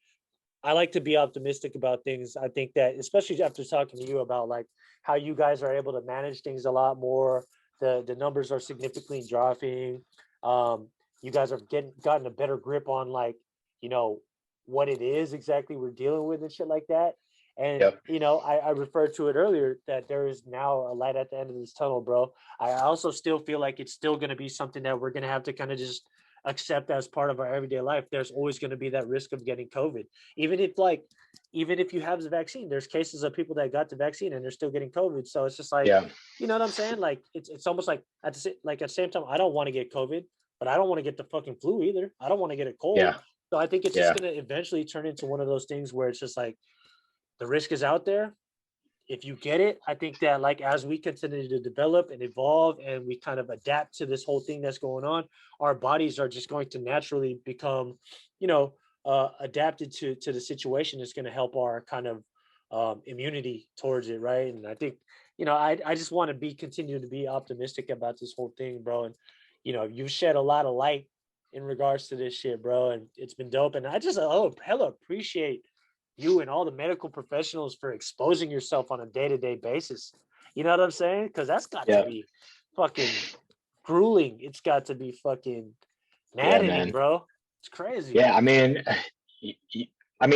I like to be optimistic about things. I think that, especially after talking to you about like how you guys are able to manage things a lot more, the numbers are significantly dropping. You guys are gotten a better grip on like you know what it is exactly we're dealing with and shit like that. And Yep. I referred to it earlier that there is now a light at the end of this tunnel, bro. I also still feel like it's still going to be something that we're going to have to kind of just accept as part of our everyday life. There's always going to be that risk of getting COVID, even if you have the vaccine. There's cases of people that got the vaccine and they're still getting COVID. So it's just like, Yeah. you know what I'm saying? Like it's almost like at the same time, I don't want to get COVID, but I don't want to get the fucking flu either. I don't want to get a cold. Yeah. So I think it's just Yeah. going to eventually turn into one of those things where it's just like the risk is out there. If you get it, I think that like as we continue to develop and evolve and we kind of adapt to this whole thing that's going on, our bodies are just going to naturally become, adapted to the situation. It's going to help our kind of immunity towards it, right? And I think, I just want to continue to be optimistic about this whole thing, bro. And you've shed a lot of light in regards to this shit, bro, and it's been dope. And I just hella appreciate you and all the medical professionals for exposing yourself on a day-to-day basis. You know what I'm saying? Because that's got to Yeah. be fucking grueling. It's got to be fucking Yeah, maddening, man. bro. It's crazy. Yeah. I mean,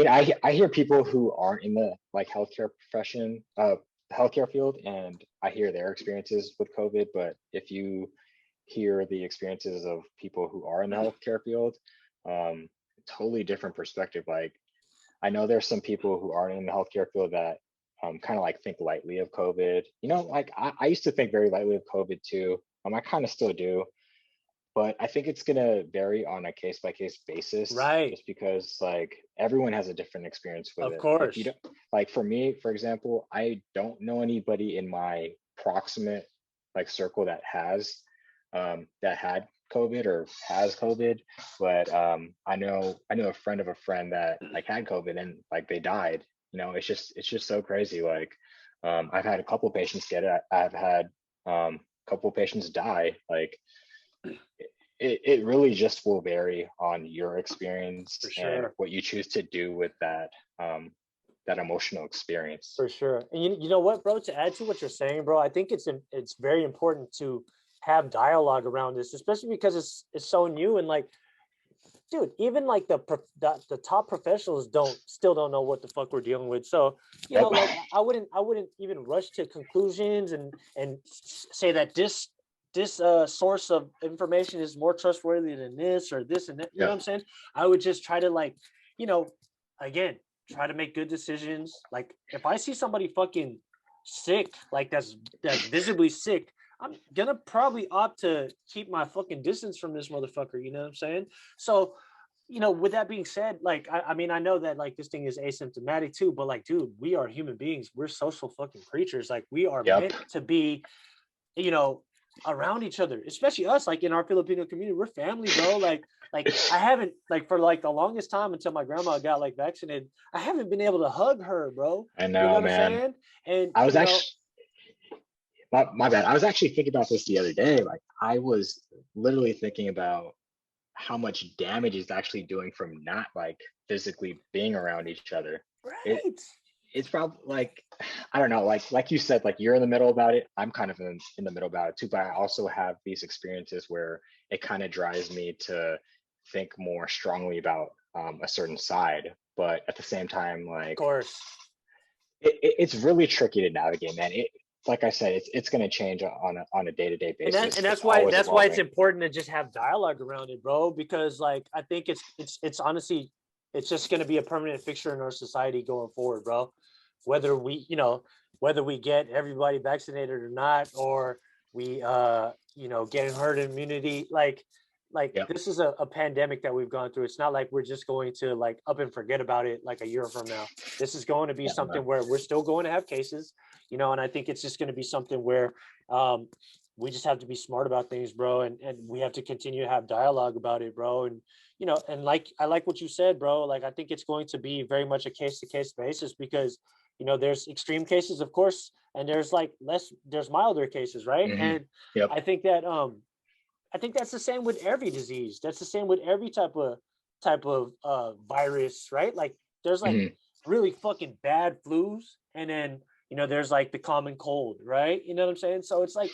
I hear people who aren't in the like healthcare profession, healthcare field, and I hear their experiences with COVID. But if you hear the experiences of people who are in the healthcare field. Totally different perspective. Like, I know there's some people who aren't in the healthcare field that kind of like think lightly of COVID. You know, like I used to think very lightly of COVID too. I kind of still do, but I think it's gonna vary on a case by case basis, Right. just because like everyone has a different experience with Of it. Like you course. don't, like for me, for example, I don't know anybody in my proximate like circle that had COVID or has COVID, but I know a friend of a friend that like had COVID and like they died. You know, it's just so crazy. Like I've had a couple patients get it. I've had a couple patients die. Like it really just will vary on your experience For and sure. what you choose to do with that emotional experience. For sure. And you know what, bro, to add to what you're saying, bro, I think it's very important to have dialogue around this, especially because it's so new. And like, dude, even like the top professionals still don't know what the fuck we're dealing with. So, you know, Yep. like I wouldn't even rush to conclusions and say that this source of information is more trustworthy than this or this and that. You know what Yeah. I'm saying? I would just try to like, you know, again, try to make good decisions. Like if I see somebody fucking sick, like that's visibly sick, I'm gonna probably opt to keep my fucking distance from this motherfucker. You know what I'm saying? So, you know, with that being said, like, I mean, I know that like this thing is asymptomatic too, but like, dude, we are human beings. We're social fucking creatures. Like, we are Yep. meant to be, you know, around each other, especially us, like in our Filipino community. We're family, bro. Like I haven't, like, for like the longest time until my grandma got like vaccinated, I haven't been able to hug her, bro. I You know know, what I'm man. saying? And I was you know, actually my bad. I was actually thinking about this the other day. Like I was literally thinking about how much damage it's actually doing from not like physically being around each other. It right. it's probably like I don't know, like you said, like you're in the middle about it. I'm kind of in the middle about it too, but I also have these experiences where it kind of drives me to think more strongly about a certain side. But at the same time, Of like course. it's really tricky to navigate, man. Like I said, it's going to change on a day-to-day And basis. It's always that's why it's evolving. important to just have dialogue around it, bro. Because like I think it's honestly it's just going to be a permanent fixture in our society going forward, bro. Whether we, you know, whether we get everybody vaccinated or not, or we you know, getting herd immunity, like Yep. this is a pandemic that we've gone through. It's not like we're just going to like up and forget about it like a year from now. This is going to be Yeah, something where we're still going to have cases, you know, and I think it's just going to be something where um, we just have to be smart about things, bro, and we have to continue to have dialogue about it, bro. And you know, and like I like what you said, bro. Like I think it's going to be very much a case to case basis because you know there's extreme cases, of course, and there's like there's milder cases, right? hmm And Yep. I think that I think that's the same with every disease. That's the same with every type of virus, right? Like there's like hmm really fucking bad flus, and then you know there's like the common cold, right? You know what I'm saying? So it's like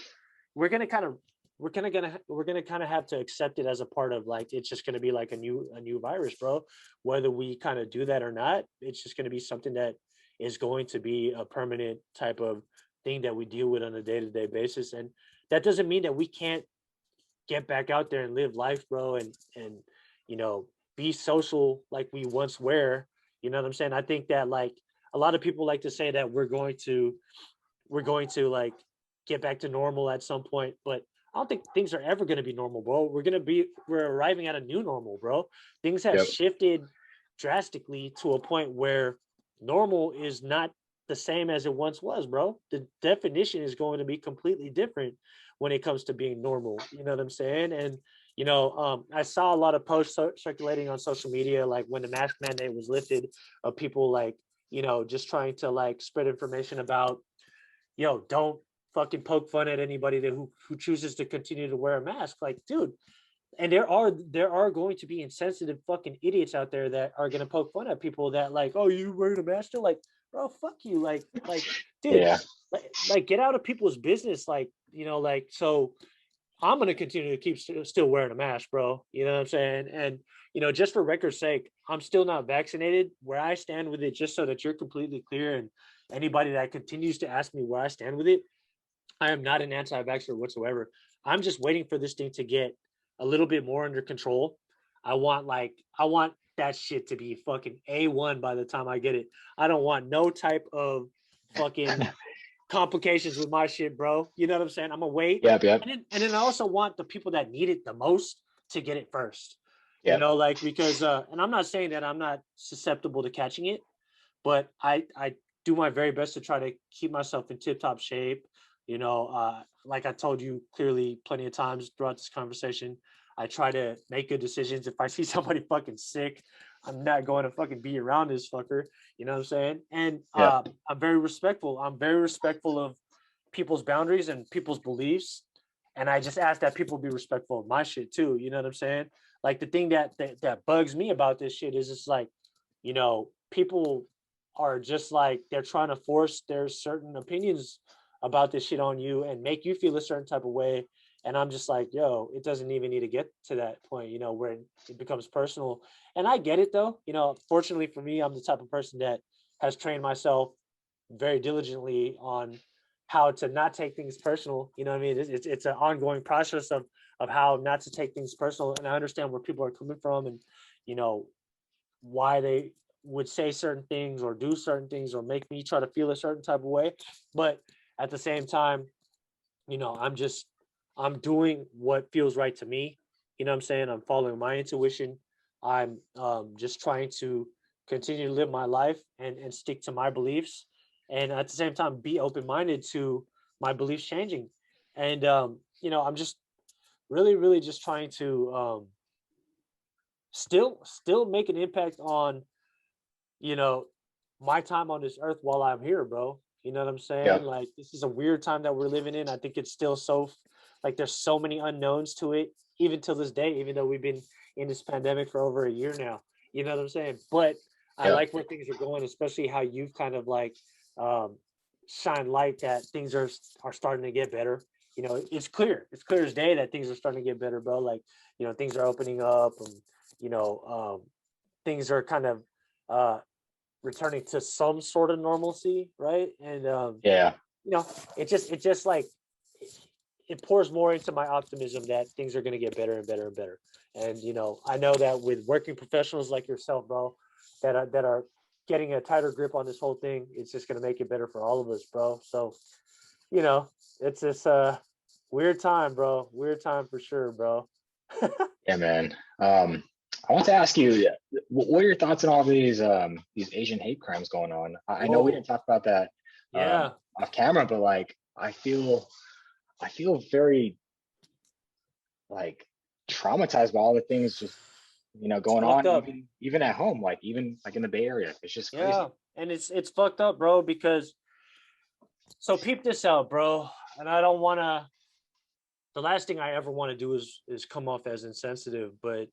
we're gonna kind of we're gonna kind of have to accept it as a part of like it's just gonna be like a new virus, bro. Whether we kind of do that or not, it's just gonna be something that is going to be a permanent type of thing that we deal with on a day to day basis, and that doesn't mean that we can't get back out there and live life, bro, and you know be social like we once were. You know what I'm saying? I think that like a lot of people like to say that we're going to like get back to normal at some point, but I don't think things are ever going to be normal, bro. We're arriving at a new normal, bro. Things have Yep. shifted drastically to a point where normal is not the same as it once was, bro. The definition is going to be completely different when it comes to being normal. You know what I'm saying? And you know, I saw a lot of posts circulating on social media, like when the mask mandate was lifted, of people like you know just trying to like spread information about yo, don't fucking poke fun at anybody who chooses to continue to wear a mask. Like, dude, and there are going to be insensitive fucking idiots out there that are gonna poke fun at people that like, oh, you wearing a mask? Still like, bro, fuck you. Like, dude, Yeah. like get out of people's business. Like, you know, like so I'm gonna continue to keep still wearing a mask, bro. You know what I'm saying? And you know, just for record's sake, I'm still not vaccinated. Where I stand with it, just so that you're completely clear, and anybody that continues to ask me where I stand with it, I am not an anti-vaxxer whatsoever. I'm just waiting for this thing to get a little bit more under control. I want that shit to be fucking A1 by the time I get it. I don't want no type of fucking complications with my shit, bro. You know what I'm saying? I'm gonna wait. Yep, yep, And then I also want the people that need it the most to get it first. You yep. know, like because and I'm not saying that I'm not susceptible to catching it, but I do my very best to try to keep myself in tip top shape. You know, like I told you clearly plenty of times throughout this conversation, I try to make good decisions. If I see somebody fucking sick, I'm not going to fucking be around this fucker. You know what I'm saying? And Yep. I'm very respectful. I'm very respectful of people's boundaries and people's beliefs. And I just ask that people be respectful of my shit too. You know what I'm saying? Like the thing that bugs me about this shit is it's like, you know, people are just like they're trying to force their certain opinions about this shit on you and make you feel a certain type of way. And I'm just like, yo, it doesn't even need to get to that point, you know, where it becomes personal. And I get it though. You know, fortunately for me, I'm the type of person that has trained myself very diligently on how to not take things personal. You know what I mean? It's an ongoing process of how not to take things personal. And I understand where people are coming from and, you know, why they would say certain things or do certain things or make me try to feel a certain type of way. But at the same time, you know, I'm doing what feels right to me. You know what I'm saying? I'm following my intuition. I'm just trying to continue to live my life and stick to my beliefs. And at the same time, be open minded to my beliefs changing. And, you know, I'm just really just trying to still make an impact on, you know, my time on this earth while I'm here, bro. You know what I'm saying? Yep. Like this is a weird time that we're living in. I think it's still so like there's so many unknowns to it, even till this day, even though we've been in this pandemic for over a year now. You know what I'm saying? But I Yep. like where things are going, especially how you've kind of like um shine light that things are starting to get better. You know, it's clear. It's clear as day that things are starting to get better, bro. Like, you know, things are opening up and you know, things are kind of uh returning to some sort of normalcy, right? And Yeah. you know, it just like it pours more into my optimism that things are going to get better and better and better. And you know, I know that with working professionals like yourself, bro, that are getting a tighter grip on this whole thing, it's just going to make it better for all of us, bro. So you know, it's this weird time, bro. Weird time for sure, bro. Yeah, man. I want to ask you, what are your thoughts on all these Asian hate crimes going on? I know we didn't Whoa, talk about that yeah, off camera, but like I feel very like traumatized by all the things just it's going fucked on, up. even at home, like even like in the Bay Area. It's just Yeah, crazy. and it's fucked up, bro. Because so peep this out, bro. And I don't want to. The last thing I ever want to do is come off as insensitive, but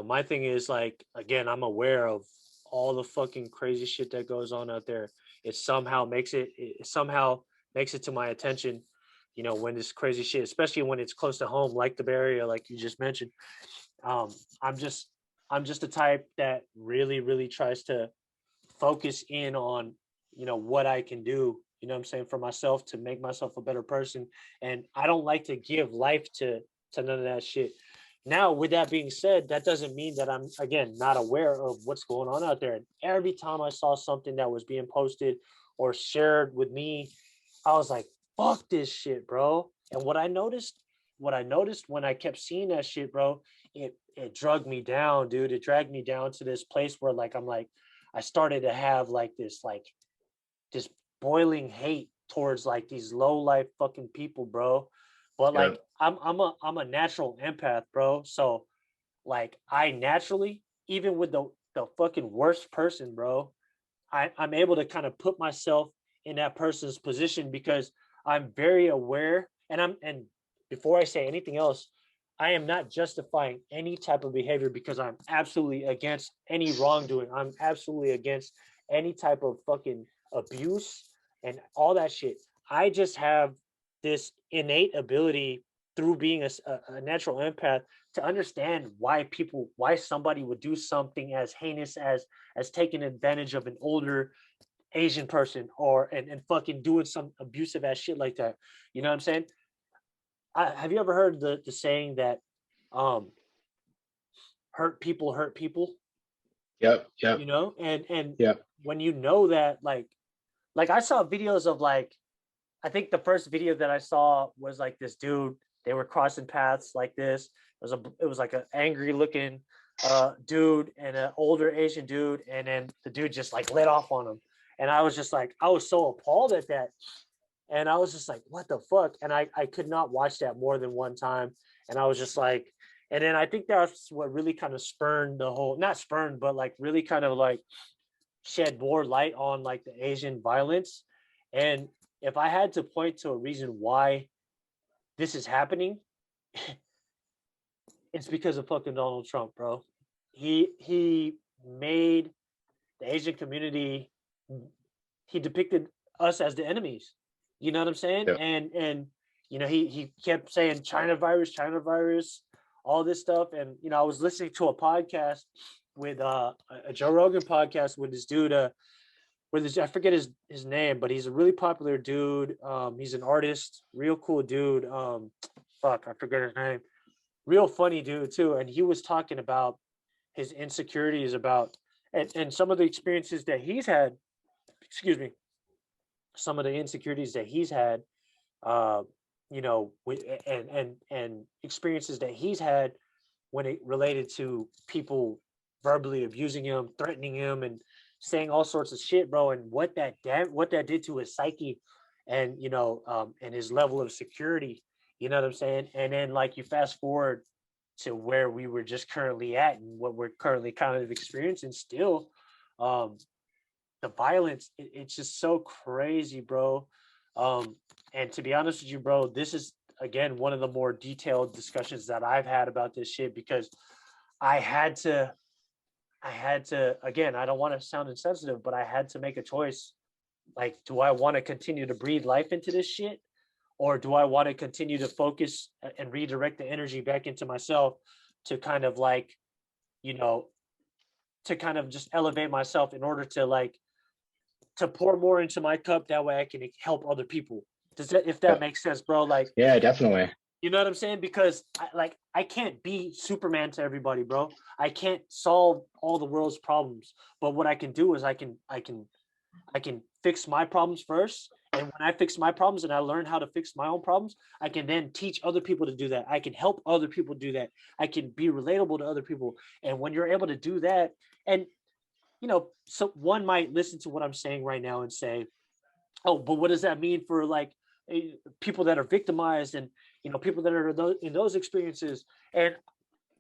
my thing is like again, I'm aware of all the fucking crazy shit that goes on out there. It somehow makes it to my attention. You know, when this crazy shit, especially when it's close to home, like the Bay Area, like you just mentioned. Um, I'm just I'm just the type that really tries to focus in on what I can do, I'm saying, for myself to make myself a better person. And I don't like to give life to none of that shit. Now, with that being said, that doesn't mean that I'm again not aware of what's going on out there. And every time I saw something that was being posted or shared with me, I was like, fuck this shit, bro. And what I noticed when I kept seeing that shit, bro, it dragged me down, dude. It dragged me down to this place where like I'm like I started to have like this boiling hate towards like these low life fucking people, bro. But like Yep. I'm a natural empath, bro. So like I naturally, even with the fucking worst person, bro, I'm able to kind of put myself in that person's position because I'm very aware and before I say anything else, I am not justifying any type of behavior because I'm absolutely against any wrongdoing. I'm absolutely against any type of fucking abuse and all that shit. I just have this innate ability through being a natural empath to understand why somebody would do something as heinous as taking advantage of an older Asian person or and fucking doing some abusive ass shit like that. You know what I'm saying? have you ever heard the saying that um hurt people, Yep. Yep. and Yep. when you know that, like I saw videos of, like, I think the first video that I saw was like this dude, they were crossing paths like this. It was like an angry looking dude and an older Asian dude, and then the dude just like lit off on him. And I was just like, I was so appalled at that. And I was just like, what the fuck? And I could not watch that more than one time. And I was just like, and then I think that's what really kind of spurned the whole, not spurned, but like really kind of like shed more light on like the Asian violence. And if I had to point to a reason why this is happening, it's because of fucking Donald Trump, bro. He made the Asian community, he depicted us as the enemies. You know what I'm saying? Yep. And he kept saying China virus, all this stuff. And I was listening to a podcast with a Joe Rogan podcast with this dude, with this, I forget his name, but he's a really popular dude. He's an artist, real cool dude. Fuck, I forget his name. Real funny dude too. And he was talking about his insecurities about, and some of the experiences that he's had, excuse me, some of the insecurities that he's had, with, and experiences that he's had when it related to people verbally abusing him, threatening him, and saying all sorts of shit, bro. And what that did to his psyche, and and his level of security. You know what I'm saying? And then, like, you fast forward to where we were just currently at, and what we're currently kind of experiencing still. um the violence, it's just so crazy, bro. And to be honest with you, bro, this is again one of the more detailed discussions that I've had about this shit, because I had to again, I don't want to sound insensitive, but I had to make a choice. Like, do I want to continue to breathe life into this shit, or do I want to continue to focus and redirect the energy back into myself to kind of like, you know, to kind of just elevate myself in order to like to pour more into my cup, that way I can help other people. Does that, if that Yep. makes sense, bro? Like, Yeah, definitely. you know what I'm saying? Because I can't be Superman to everybody, bro. I can't solve all the world's problems, but what I can do is I can fix my problems first. And when I fix my problems and I learn how to fix my own problems, I can then teach other people to do that. I can help other people do that. I can be relatable to other people. And when you're able to do that, and so one might listen to what I'm saying right now and say, "Oh, but what does that mean for like people that are victimized, and people that are in those experiences?" And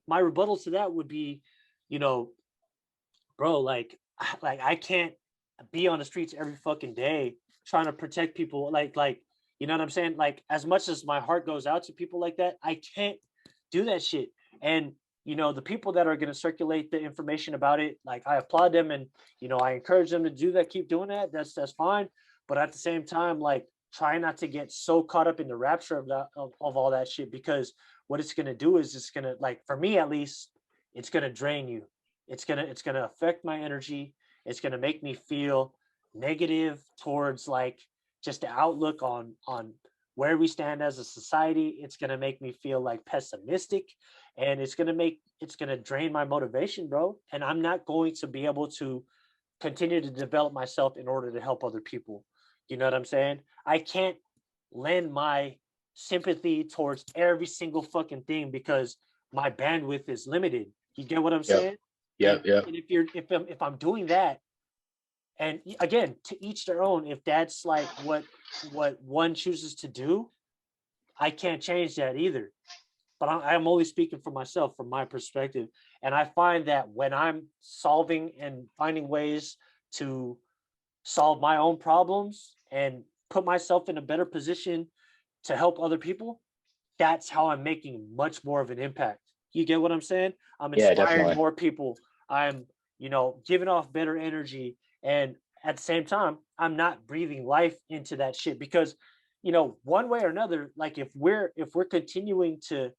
my rebuttal to that would be, you know, bro, like I can't be on the streets every fucking day trying to protect people. Like you know what I'm saying? Like, as much as my heart goes out to people like that, I can't do that shit. And the people that are going to circulate the information about it, like, I applaud them, and I encourage them to do that, keep doing that. That's fine. But at the same time, like, try not to get so caught up in the rapture of that of all that shit, because what it's going to do is it's going to, like, for me at least, it's going to drain you. It's going to affect my energy. It's going to make me feel negative towards, like, just the outlook on where we stand as a society. It's going to make me feel like pessimistic, and it's going to drain my motivation, bro. And I'm not going to be able to continue to develop myself in order to help other people. You know what I'm saying? I can't lend my sympathy towards every single fucking thing, because my bandwidth is limited. You get what I'm Yep. saying? And, Yep. Yep. and if I'm doing that, and again, to each their own, if that's like what one chooses to do, I can't change that either. But I'm only speaking for myself, from my perspective. And I find that when I'm solving and finding ways to solve my own problems and put myself in a better position to help other people, that's how I'm making much more of an impact. You get what I'm saying? I'm Yeah, inspiring definitely. more people. I'm, giving off better energy. And at the same time, I'm not breathing life into that shit, because, one way or another, like, if we're continuing to,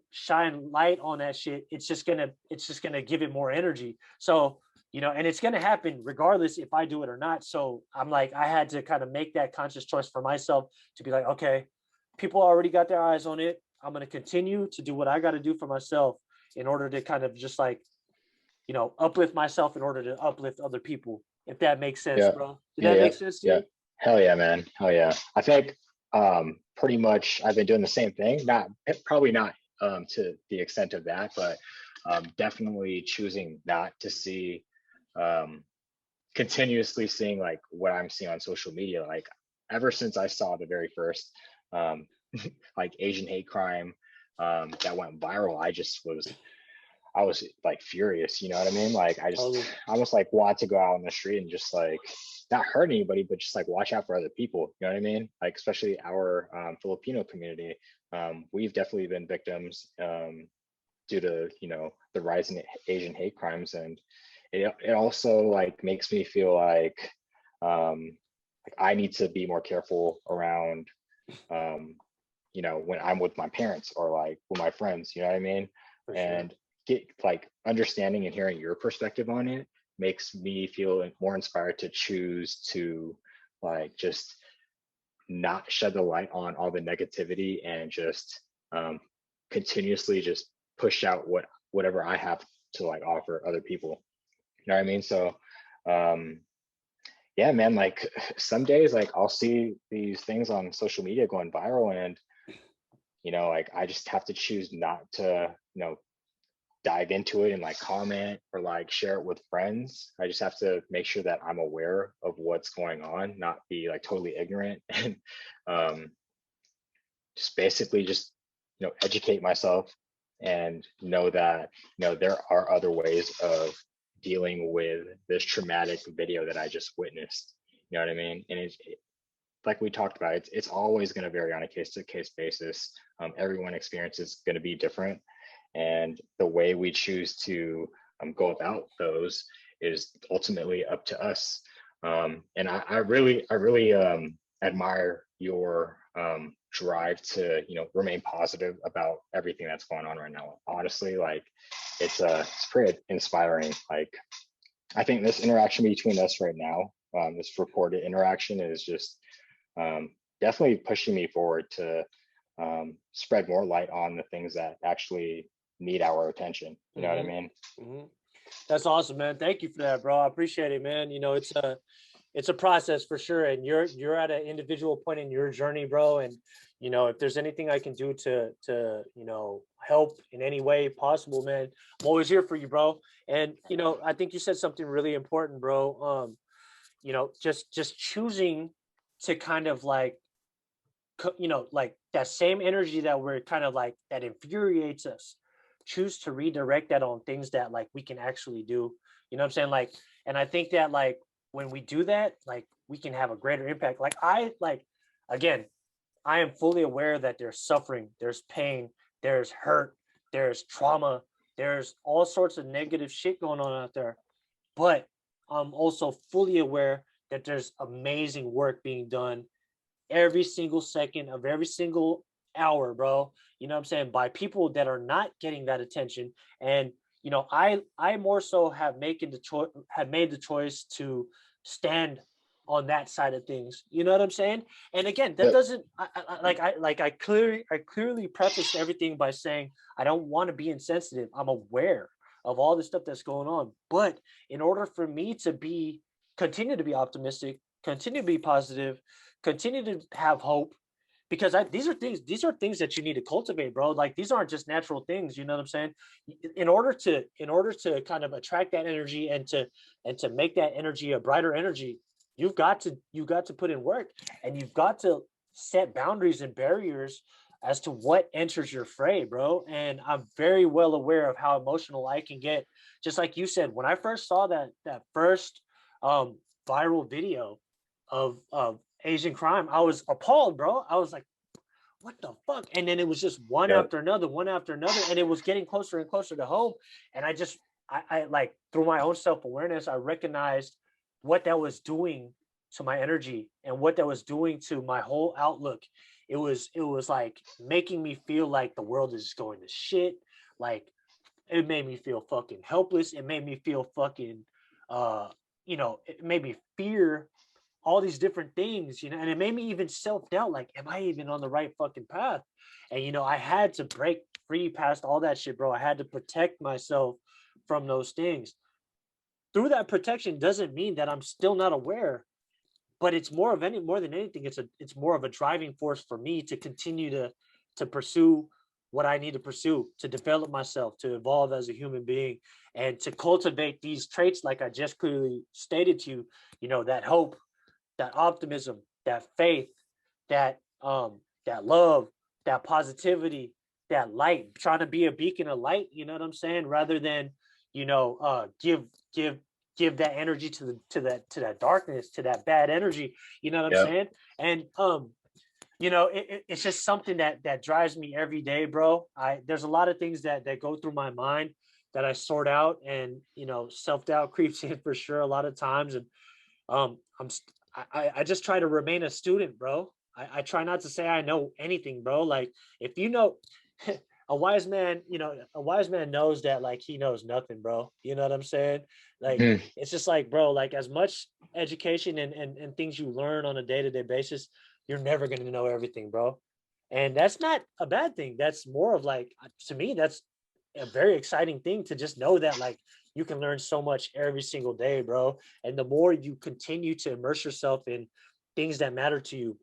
shine light on that shit, it's just gonna give it more energy. So, and it's gonna happen regardless if I do it or not. So I'm like, I had to kind of make that conscious choice for myself to be like, okay, people already got their eyes on it. I'm going to continue to do what I got to do for myself in order to kind of just like, uplift myself in order to uplift other people. If that makes sense, Yeah. bro. Did Yeah. that Yeah. make sense to Yeah. you? Hell yeah, man. Hell yeah. I think pretty much I've been doing the same thing. Probably not to the extent of that, but definitely choosing not to see um continuously seeing like what I'm seeing on social media. Like ever since I saw the very first um like Asian hate crime that went viral, I was like furious, you know what I mean? Like Totally. I almost like want to go out on the street and just like not hurt anybody, but just like watch out for other people. You know what I mean? Like especially our Filipino community, we've definitely been victims due to the rise in Asian hate crimes, and it also like makes me feel like I need to be more careful around um, when I'm with my parents or like with my friends, you know what I mean? For sure. And get like understanding and hearing your perspective on it makes me feel more inspired to choose to like just not shed the light on all the negativity and just um, continuously just push out whatever I have to like offer other people. You know what I mean? So um, yeah, man, like some days like I'll see these things on social media going viral and like I just have to choose not to, dive into it and like comment or like share it with friends. I just have to make sure that I'm aware of what's going on, not be like totally ignorant and um, just basically just educate myself and know that there are other ways of dealing with this traumatic video that I just witnessed. You know what I mean? And like we talked about, it's always going to vary on a case to case basis. Everyone experience is going to be different, and the way we choose to go about those is ultimately up to us. And I really admire your drive to remain positive about everything that's going on right now. Honestly, like it's pretty inspiring. Like I think this interaction between us right now, this recorded interaction, is just definitely pushing me forward to spread more light on the things that actually need our attention. You know what I Mm-hmm. mean? Mm-hmm. That's awesome, man. Thank you for that, bro. I appreciate it, man. It's a process for sure, and you're at an individual point in your journey, bro. And if there's anything I can do to help in any way possible, man, I'm always here for you, bro. And I think you said something really important, bro. Just choosing to kind of like like that same energy that we're kind of like that infuriates us, choose to redirect that on things that like we can actually do. You know what I'm saying? Like, and I think that like when we do that, like we can have a greater impact. Again, I am fully aware that there's suffering, there's pain, there's hurt, there's trauma, there's all sorts of negative shit going on out there. But I'm also fully aware that there's amazing work being done every single second of every single hour, bro. You know what I'm saying? By people that are not getting that attention. And I more so have made the choice to stand on that side of things. You know what I'm saying? And again, that Yep. doesn't I clearly prefaced everything by saying I don't want to be insensitive. I'm aware of all the stuff that's going on. But in order for me to continue to be optimistic, continue to be positive, continue to have hope, because these are things that you need to cultivate, bro. Like these aren't just natural things. You know what I'm saying? In order to kind of attract that energy and to make that energy a brighter energy, you got to put in work, and you've got to set boundaries and barriers as to what enters your fray, bro. And I'm very well aware of how emotional I can get. Just like you said, when I first saw that first um viral video of Asian crime, I was appalled, bro. I was like, what the fuck? And then it was just Yep. one after another, and it was getting closer and closer to home. And I like through my own self-awareness, I recognized what that was doing to my energy and what that was doing to my whole outlook. It was like making me feel like the world is just going to shit. Like it made me feel fucking helpless. It made me feel fucking it made me fear all these different things, you know, and it made me even self-doubt, like, am I even on the right fucking path? And, you know, I had to break free past all that shit, bro. I had to protect myself from those things. Through that protection doesn't mean that I'm still not aware, but it's more than anything, it's more of a driving force for me to continue to pursue what I need to pursue, to develop myself, to evolve as a human being, and to cultivate these traits, like I just clearly stated to you, you know, that hope, that optimism, that faith, that love, that positivity, that light, trying to be a beacon of light, you know what I'm saying? Rather than, you know, give give that energy to that darkness, to that bad energy, you know what I'm Yep. saying? And you know, it's just something that drives me every day, bro. There's a lot of things that go through my mind that I sort out, and you know, self-doubt creeps in for sure a lot of times. And I'm I just try to remain a student, bro. I try not to say I know anything, bro. Like, if you know, a wise man, you know, a wise man knows that, like, he knows nothing, bro. You know what I'm saying? Like, Mhm. it's just like, bro, like, as much education and things you learn on a day-to-day basis, you're never gonna know everything, bro. And that's not a bad thing. That's more of like, to me, that's a very exciting thing, to just know that, like, you can learn so much every single day, bro. And the more you continue to immerse yourself in things that matter to you,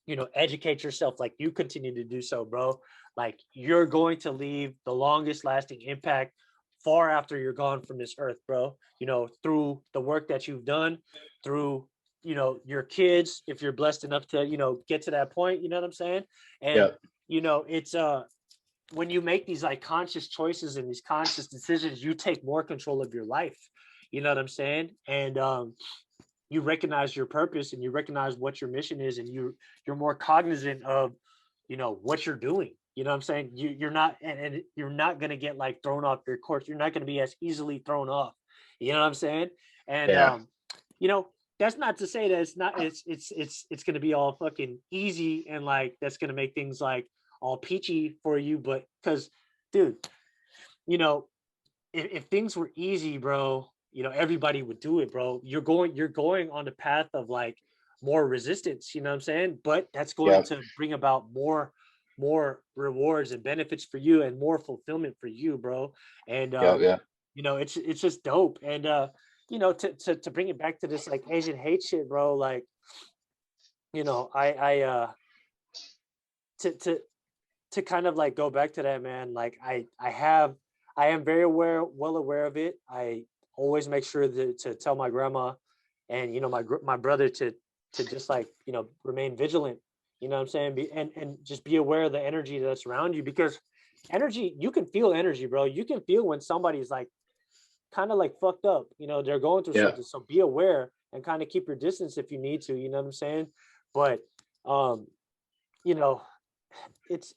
you know, educate yourself like you continue to do so, bro, like, you're going to leave the longest lasting impact far after you're gone from this earth, bro. You know, through the work that you've done, through, you know, your kids, if you're blessed enough to, you know, get to that point, you know what I'm saying? And, Yep. you know, it's when you make these like conscious choices and these conscious decisions, you take more control of your life. You know what I'm saying? And you recognize your purpose, and you recognize what your mission is, and you're more cognizant of, you know, what you're doing. You know what I'm saying? You're not, and you're not going to get like thrown off your course. You're not going to be as easily thrown off. You know what I'm saying? And Yeah. you know, that's not to say that it's not, it's going to be all fucking easy, and like that's going to make things like all peachy for you. But because, dude, you know, if things were easy, bro, you know, everybody would do it, bro. You're going on the path of like more resistance, you know what I'm saying? But that's going Yep. to bring about more rewards and benefits for you, and more fulfillment for you, bro. And Yep. Yeah. you know, it's just dope. And you know, to bring it back to this like Asian hate shit, bro, like, you know, to to to kind of like go back to that, man, like, I am very well aware of it. I always make sure to tell my grandma and, you know, my brother to just like, you know, remain vigilant, you know what I'm saying? And just be aware of the energy that's around you, because energy, you can feel energy, bro. You can feel when somebody's like kind of like fucked up, you know, they're going through Yeah. something. So be aware and kind of keep your distance if you need to, you know what I'm saying? But um, you know, it's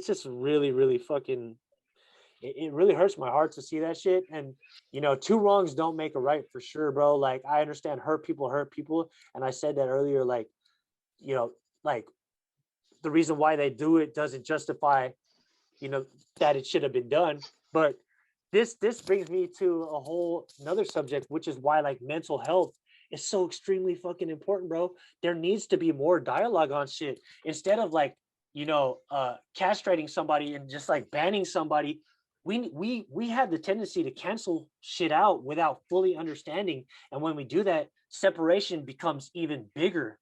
just really fucking, it really hurts my heart to see that shit. And you know, two wrongs don't make a right, for sure, bro. Like, I understand hurt people, and I said that earlier. Like, you know, like, the reason why they do it doesn't justify, you know, that it should have been done. But this brings me to a whole another subject, which is why like mental health is so extremely fucking important, bro. There needs to be more dialogue on shit, instead of like, you know, castrating somebody and just like banning somebody. We have the tendency to cancel shit out without fully understanding, and when we do that, separation becomes even bigger.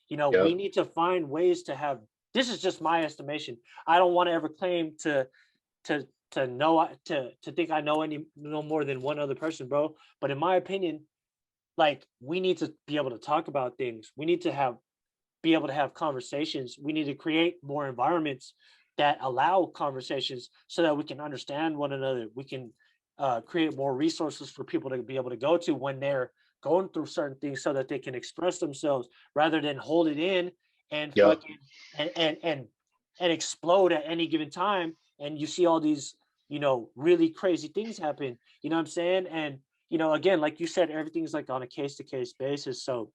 You know, we Yep. need to find ways to have, this is just my estimation. I don't want to ever claim to to know, to think I know any no more than one other person, bro. But in my opinion, like, we need to be able to talk about things. We need to have be able to have conversations. We need to create more environments that allow conversations so that we can understand one another. We can create more resources for people to be able to go to when they're going through certain things, so that they can express themselves rather than hold it in and Yep. fucking and and and, and explode at any given time. And you see all these, you know, really crazy things happen. You know what I'm saying? And you know, again, like you said, everything's like on a case to case basis. So,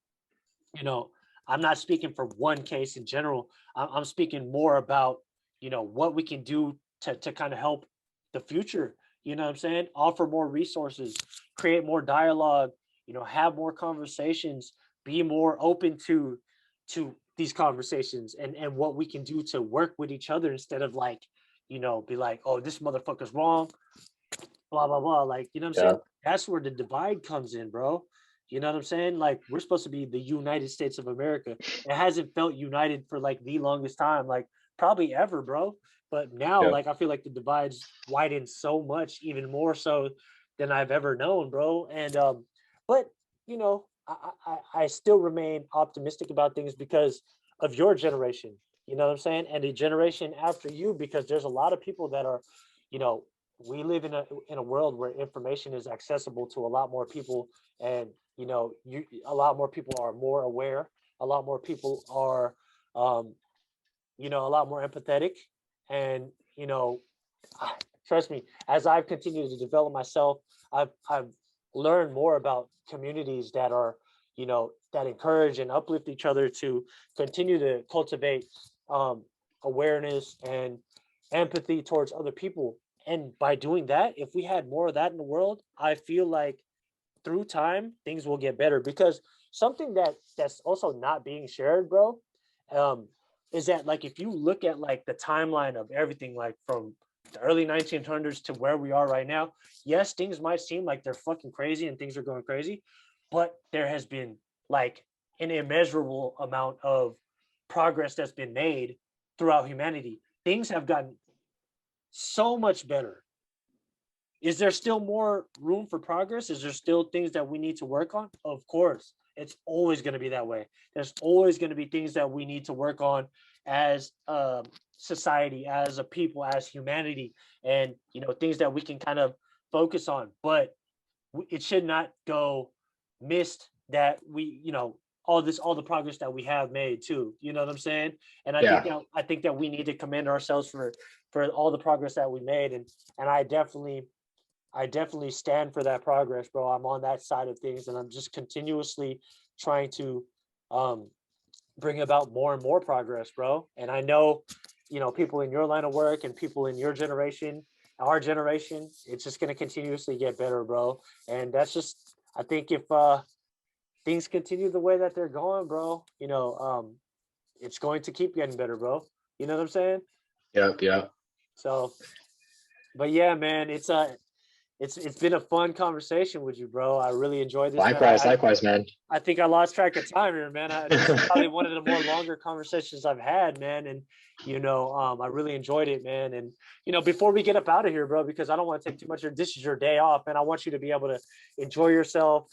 you know, I'm not speaking for one case in general. I'm speaking more about, you know, what we can do to kind of help the future. You know what I'm saying? Offer more resources, create more dialogue, you know, have more conversations, be more open to these conversations and what we can do to work with each other instead of like, be like, oh, this motherfucker's wrong, blah blah blah. Like, you know what I'm Yeah. saying? That's where the divide comes in, bro. You know what I'm saying? Like, we're supposed to be the United States of America. It hasn't felt united for like the longest time, like probably ever, bro. But now, Yeah. like, I feel like the divides widened so much, even more so than I've ever known, bro. And but you know, I still remain optimistic about things because of your generation. You know what I'm saying? And the generation after you, because there's a lot of people that are, you know, we live in a world where information is accessible to a lot more people, and a lot more people are more aware, a lot more people are um a lot more empathetic, and trust me, as I've continued to develop myself, I've learned more about communities that are, that encourage and uplift each other to continue to cultivate um awareness and empathy towards other people. And by doing that, if we had more of that in the world, I feel like through time things will get better. Because something that's also not being shared, bro, um is that, like, if you look at like the timeline of everything, like from the early 1900s to where we are right now, yes, things might seem like they're fucking crazy and things are going crazy, but there has been like an immeasurable amount of progress that's been made throughout humanity. Things have gotten so much better. Is there still more room for progress? Is there still things that we need to work on? Of course. It's always going to be that way. There's always going to be things that we need to work on as a society, as a people, as humanity, and things that we can kind of focus on. But it should not go missed that all the progress that we have made too. You know what I'm saying? And Yeah. I think that we need to commend ourselves for all the progress that we made. And I definitely stand for that progress, bro. I'm on that side of things, and I'm just continuously trying to um, bring about more and more progress, bro. And I know, people in your line of work and people in your generation, our generation, it's just going to continuously get better, bro. And that's just, I think, if things continue the way that they're going, bro, it's going to keep getting better, bro. You know what I'm saying? Yeah. Yeah. So, but yeah, man, it's been a fun conversation with you, bro. I really enjoyed this, man. Likewise. Likewise, man. I think I lost track of time here, man. This is probably one of the more longer conversations I've had, man. And I really enjoyed it, man. And before we get up out of here, bro, because I don't want to take too much of this is your day off, and I want you to be able to enjoy yourself.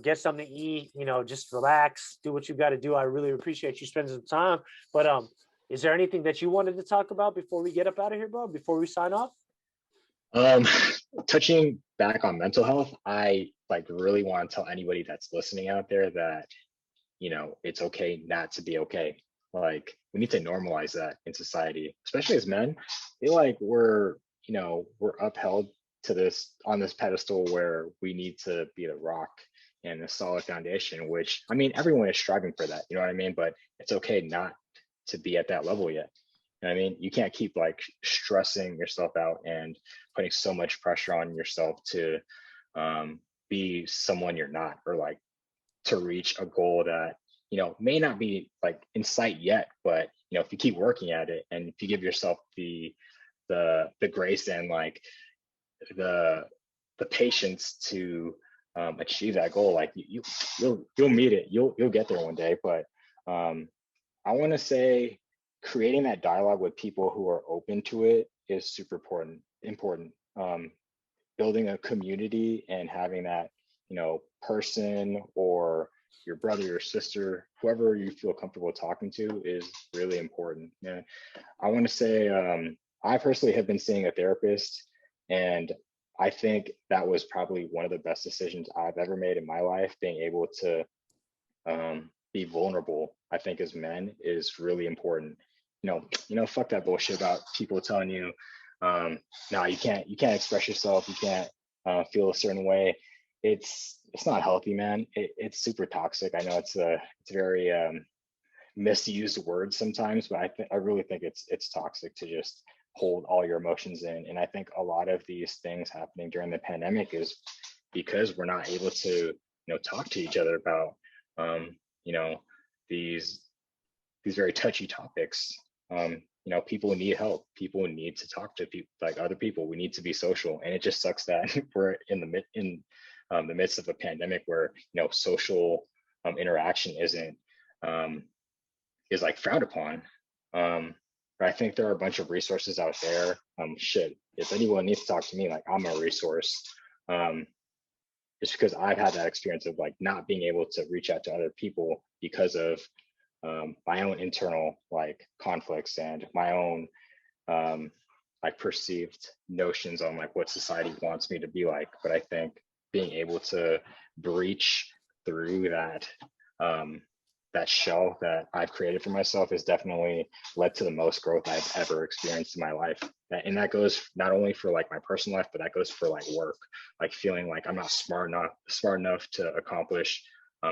Get something to eat. Just relax, do what you got to do. I really appreciate you spending some time. But is there anything that you wanted to talk about before we get up out of here, bro? Before we sign off? Um, Touching back on mental health, I like really want to tell anybody that's listening out there that, it's okay not to be okay. Like, we need to normalize that in society, especially as men. I feel like we're upheld to this on this pedestal where we need to be the rock and a solid foundation, which, I mean, everyone is striving for that, you know what I mean? But it's okay not to be at that level yet. You know what I mean? You can't keep like stressing yourself out and putting so much pressure on yourself to be someone you're not, or like to reach a goal that may not be like in sight yet. But if you keep working at it, and if you give yourself the grace and like the patience to achieve that goal, like you'll meet it. You'll get there one day. But I want to say creating that dialogue with people who are open to it is super important. Building a community and having that person, or your brother or sister, whoever you feel comfortable talking to, is really important. Yeah. I want to say I personally have been seeing a therapist, and I think that was probably one of the best decisions I've ever made in my life. Being able to be vulnerable, I think, as men is really important. Fuck that bullshit about people telling you, no, you can't express yourself, you can't feel a certain way. It's not healthy, man. It's super toxic. I know it's very misused word sometimes, but I really think it's toxic to just hold all your emotions in. And I think a lot of these things happening during the pandemic is because we're not able to talk to each other about you know, these very touchy topics. People need help. People need to talk to people, like other people. We need to be social, and it just sucks that we're in the midst of a pandemic where social interaction isn't is like frowned upon. But I think there are a bunch of resources out there. If anyone needs to talk to me, like I'm a resource. Just because I've had that experience of like not being able to reach out to other people because of my own internal like conflicts and my own like perceived notions on like what society wants me to be like. But I think being able to breach through that shell that I've created for myself has definitely led to the most growth I've ever experienced in my life. And that goes not only for like my personal life, but that goes for like work, like feeling like I'm not smart enough to accomplish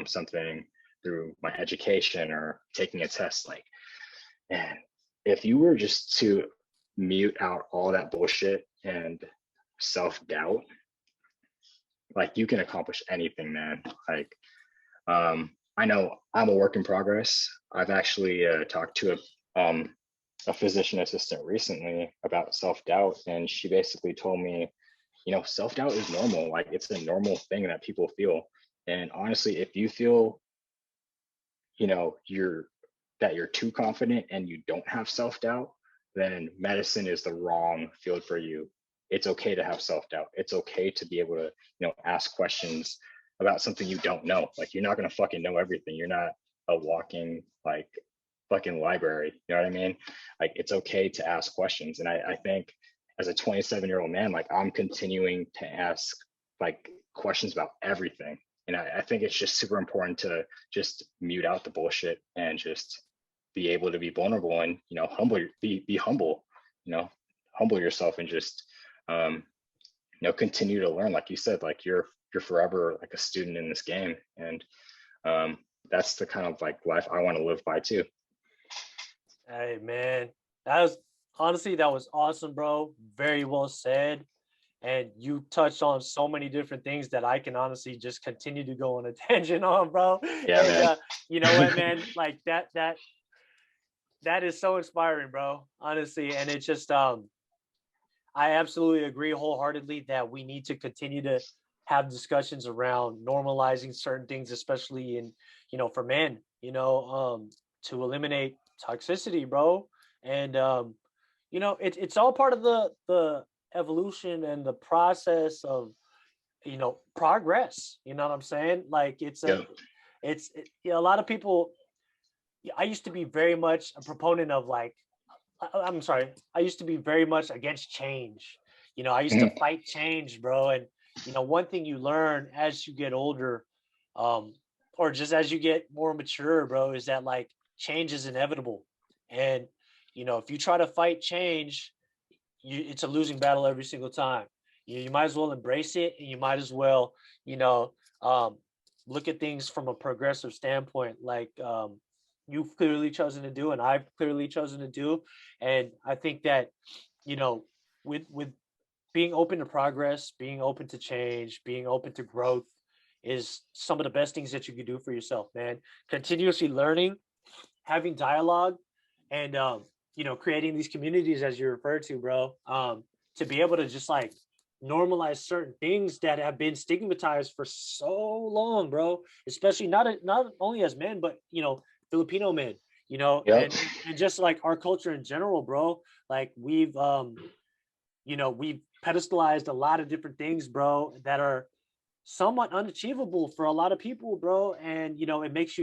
something through my education or taking a test. Like, and if you were just to mute out all that bullshit and self-doubt, like you can accomplish anything, man. Like, I know I'm a work in progress. I've actually talked to a physician assistant recently about self-doubt, and she basically told me, self-doubt is normal. Like it's a normal thing that people feel. And honestly, if you feel, you're too confident and you don't have self-doubt, then medicine is the wrong field for you. It's okay to have self-doubt. It's okay to be able to, ask questions about something you don't know. Like you're not gonna fucking know everything. You're not a walking like fucking library. You know what I mean? Like it's okay to ask questions. And I think as a 27-year-old man, like I'm continuing to ask like questions about everything. And I think it's just super important to just mute out the bullshit and just be able to be vulnerable and be humble, humble yourself and just continue to learn. Like you said, like you're forever like a student in this game, and that's the kind of like life I want to live by too. Hey man, that was awesome, bro. Very well said. And you touched on so many different things that I can honestly just continue to go on a tangent on, bro. Yeah, And man. you know what, man? Like that is so inspiring, bro. Honestly, and it's just I absolutely agree wholeheartedly that we need to continue to have discussions around normalizing certain things, especially in, for men, to eliminate toxicity, bro. And it's all part of the evolution and the process of, progress. You know what I'm saying? Like a lot of people. I used to be very much a proponent of like, I'm sorry, I used to be very much against change. I used to fight change, bro. And one thing you learn as you get older, or just as you get more mature, bro, is that like change is inevitable. And if you try to fight change, it's a losing battle every single time. You might as well embrace it, and you might as well, um, look at things from a progressive standpoint, like you've clearly chosen to do, and I've clearly chosen to do. And I think that, with being open to progress, being open to change, being open to growth is some of the best things that you can do for yourself, man. Continuously learning, having dialogue, and creating these communities as you referred to, bro, to be able to just like normalize certain things that have been stigmatized for so long, bro, especially not only as men, but Filipino men, Yep. and just like our culture in general, bro. Like we've pedestalized a lot of different things, bro, that are somewhat unachievable for a lot of people, bro. And it makes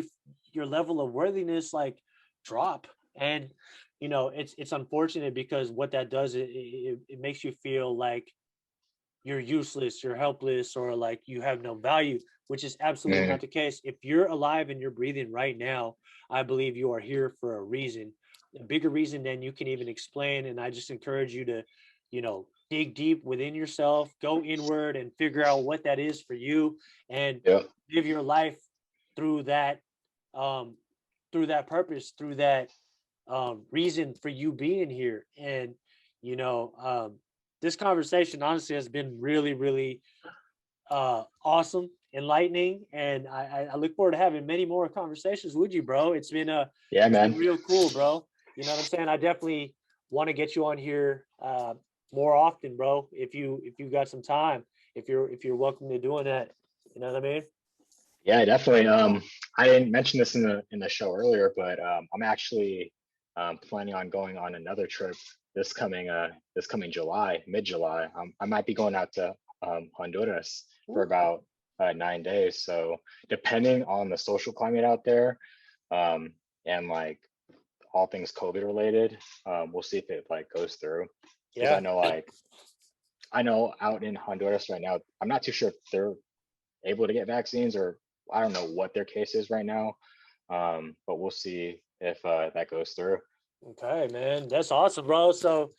your level of worthiness like drop. And it's unfortunate because what that does, it makes you feel like you're useless, you're helpless, or like you have no value, which is absolutely not the case. If you're alive and you're breathing right now, I believe you are here for a reason, a bigger reason than you can even explain. And I just encourage you to, dig deep within yourself, go inward and figure out what that is for you, and Yep. live your life through that, through that purpose, through that reason for you being here. And, this conversation honestly has been really, really awesome. enlightening, and I look forward to having many more conversations with you, bro. Yeah, It's been man. real cool, bro. You know what I'm saying? I definitely want to get you on here more often, bro. If you got some time, if you're welcome to doing that, you know what I mean? Yeah, definitely. I didn't mention this in the show earlier, but I'm actually planning on going on another trip this coming July, mid-July. I might be going out to Honduras for Ooh. about 9 days. So depending on the social climate out there, and like all things COVID related, we'll see if it like goes through. Because Yeah. I know out in Honduras right now, I'm not too sure if they're able to get vaccines, or I don't know what their case is right now. But we'll see if that goes through. Okay, man. That's awesome, bro. So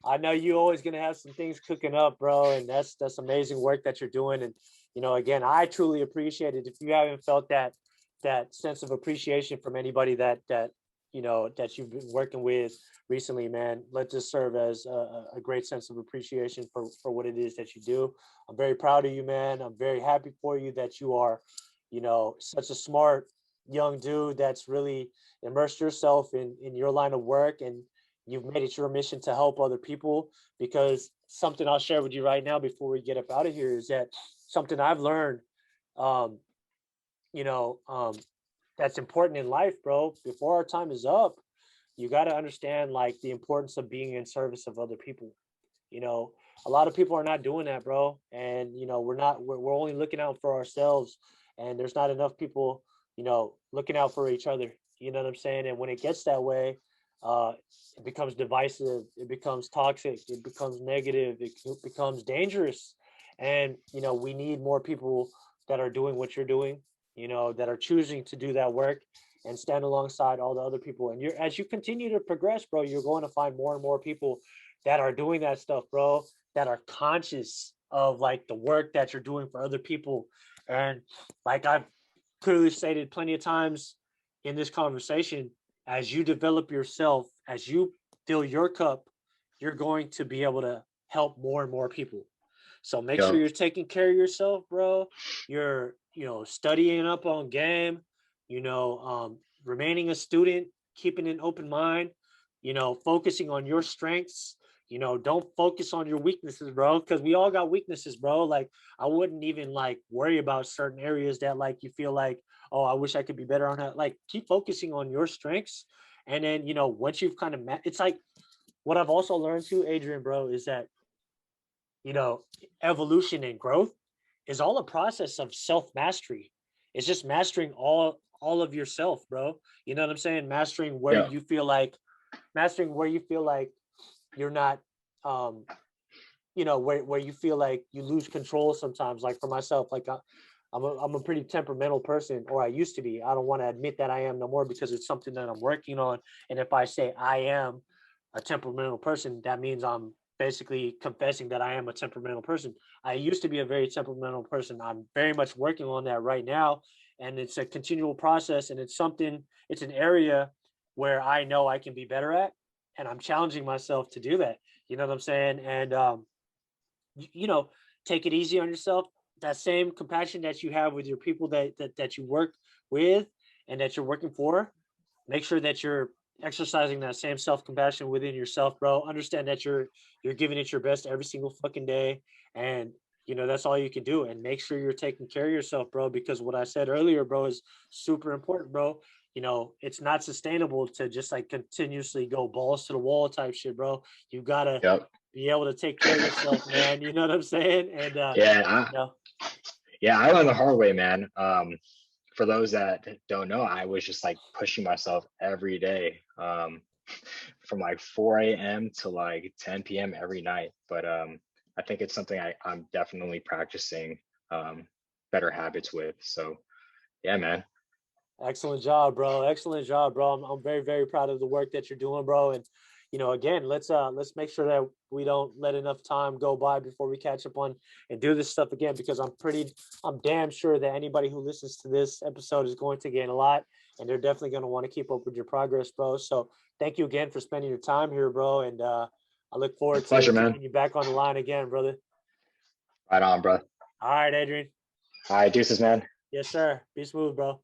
I know you always gonna have some things cooking up, bro, and that's amazing work that you're doing. And again, I truly appreciate it. If you haven't felt that sense of appreciation from anybody that you've been working with recently, man, let this serve as a great sense of appreciation for what it is that you do. I'm very proud of you, man. I'm very happy for you that you are, such a smart young dude that's really immersed yourself in your line of work, and you've made it your mission to help other people. Because something I'll share with you right now before we get up out of here is that something I've learned, um, you know, um, that's important in life, bro. Before our time is up, you got to understand like the importance of being in service of other people. You know, a lot of people are not doing that, bro. And we're only looking out for ourselves, and there's not enough people, looking out for each other. You know what I'm saying? And when it gets that way, uh, it becomes divisive, it becomes toxic, it becomes negative, it becomes dangerous. And we need more people that are doing what you're doing, that are choosing to do that work and stand alongside all the other people. And as you continue to progress, bro, you're going to find more and more people that are doing that stuff, bro, that are conscious of like the work that you're doing for other people. And like I've clearly stated plenty of times in this conversation, as you develop yourself, as you fill your cup, you're going to be able to help more and more people. So make sure Yep. you're taking care of yourself, bro. You're, studying up on game, remaining a student, keeping an open mind, focusing on your strengths. Don't focus on your weaknesses, bro, because we all got weaknesses, bro. Like I wouldn't even like worry about certain areas that like you feel like, oh, I wish I could be better on that. Like keep focusing on your strengths. And then, once you've kind of it's like what I've also learned too, Adrian, bro, is that, you know, evolution and growth is all a process of self-mastery. It's just mastering all of yourself, bro. You know what I'm saying? Yeah. Mastering where you feel like you're not um where you feel like you lose control sometimes. Like for myself, like I'm a pretty temperamental person, or I used to be. I don't want to admit that I am no more because it's something that I'm working on. And if I say I am a temperamental person, that means I'm basically confessing that I am a temperamental person. I used to be a very temperamental person. I'm very much working on that right now. And it's a continual process, and it's an area where I know I can be better at. And I'm challenging myself to do that. You know what I'm saying? And you know, take it easy on yourself. That same compassion that you have with your people that you work with and that you're working for, make sure that you're exercising that same self-compassion within yourself, bro. Understand that you're giving it your best every single fucking day. And that's all you can do. And make sure you're taking care of yourself, bro, because what I said earlier, bro, is super important, bro. It's not sustainable to just like continuously go balls to the wall type shit, bro. You gotta Yep. be able to take care of yourself, man. You know what I'm saying? And Yeah. you know, I learned the hard way, man. For those that don't know, I was just like pushing myself every day, from like 4 a.m. to like 10 p.m. every night. But I think it's something I'm definitely practicing better habits with. So yeah, man. excellent job, bro. Excellent job, bro. I'm very, very proud of the work that you're doing, bro. And again, let's make sure that we don't let enough time go by before we catch up on and do this stuff again, because I'm damn sure that anybody who listens to this episode is going to gain a lot, and they're definitely going to want to keep up with your progress, bro. So thank you again for spending your time here, bro. And I look forward to Pleasure, man. getting you back on the line again, brother. Right on, bro. All right, Adrian. All right, deuces, man. Yes, sir. Be smooth, bro.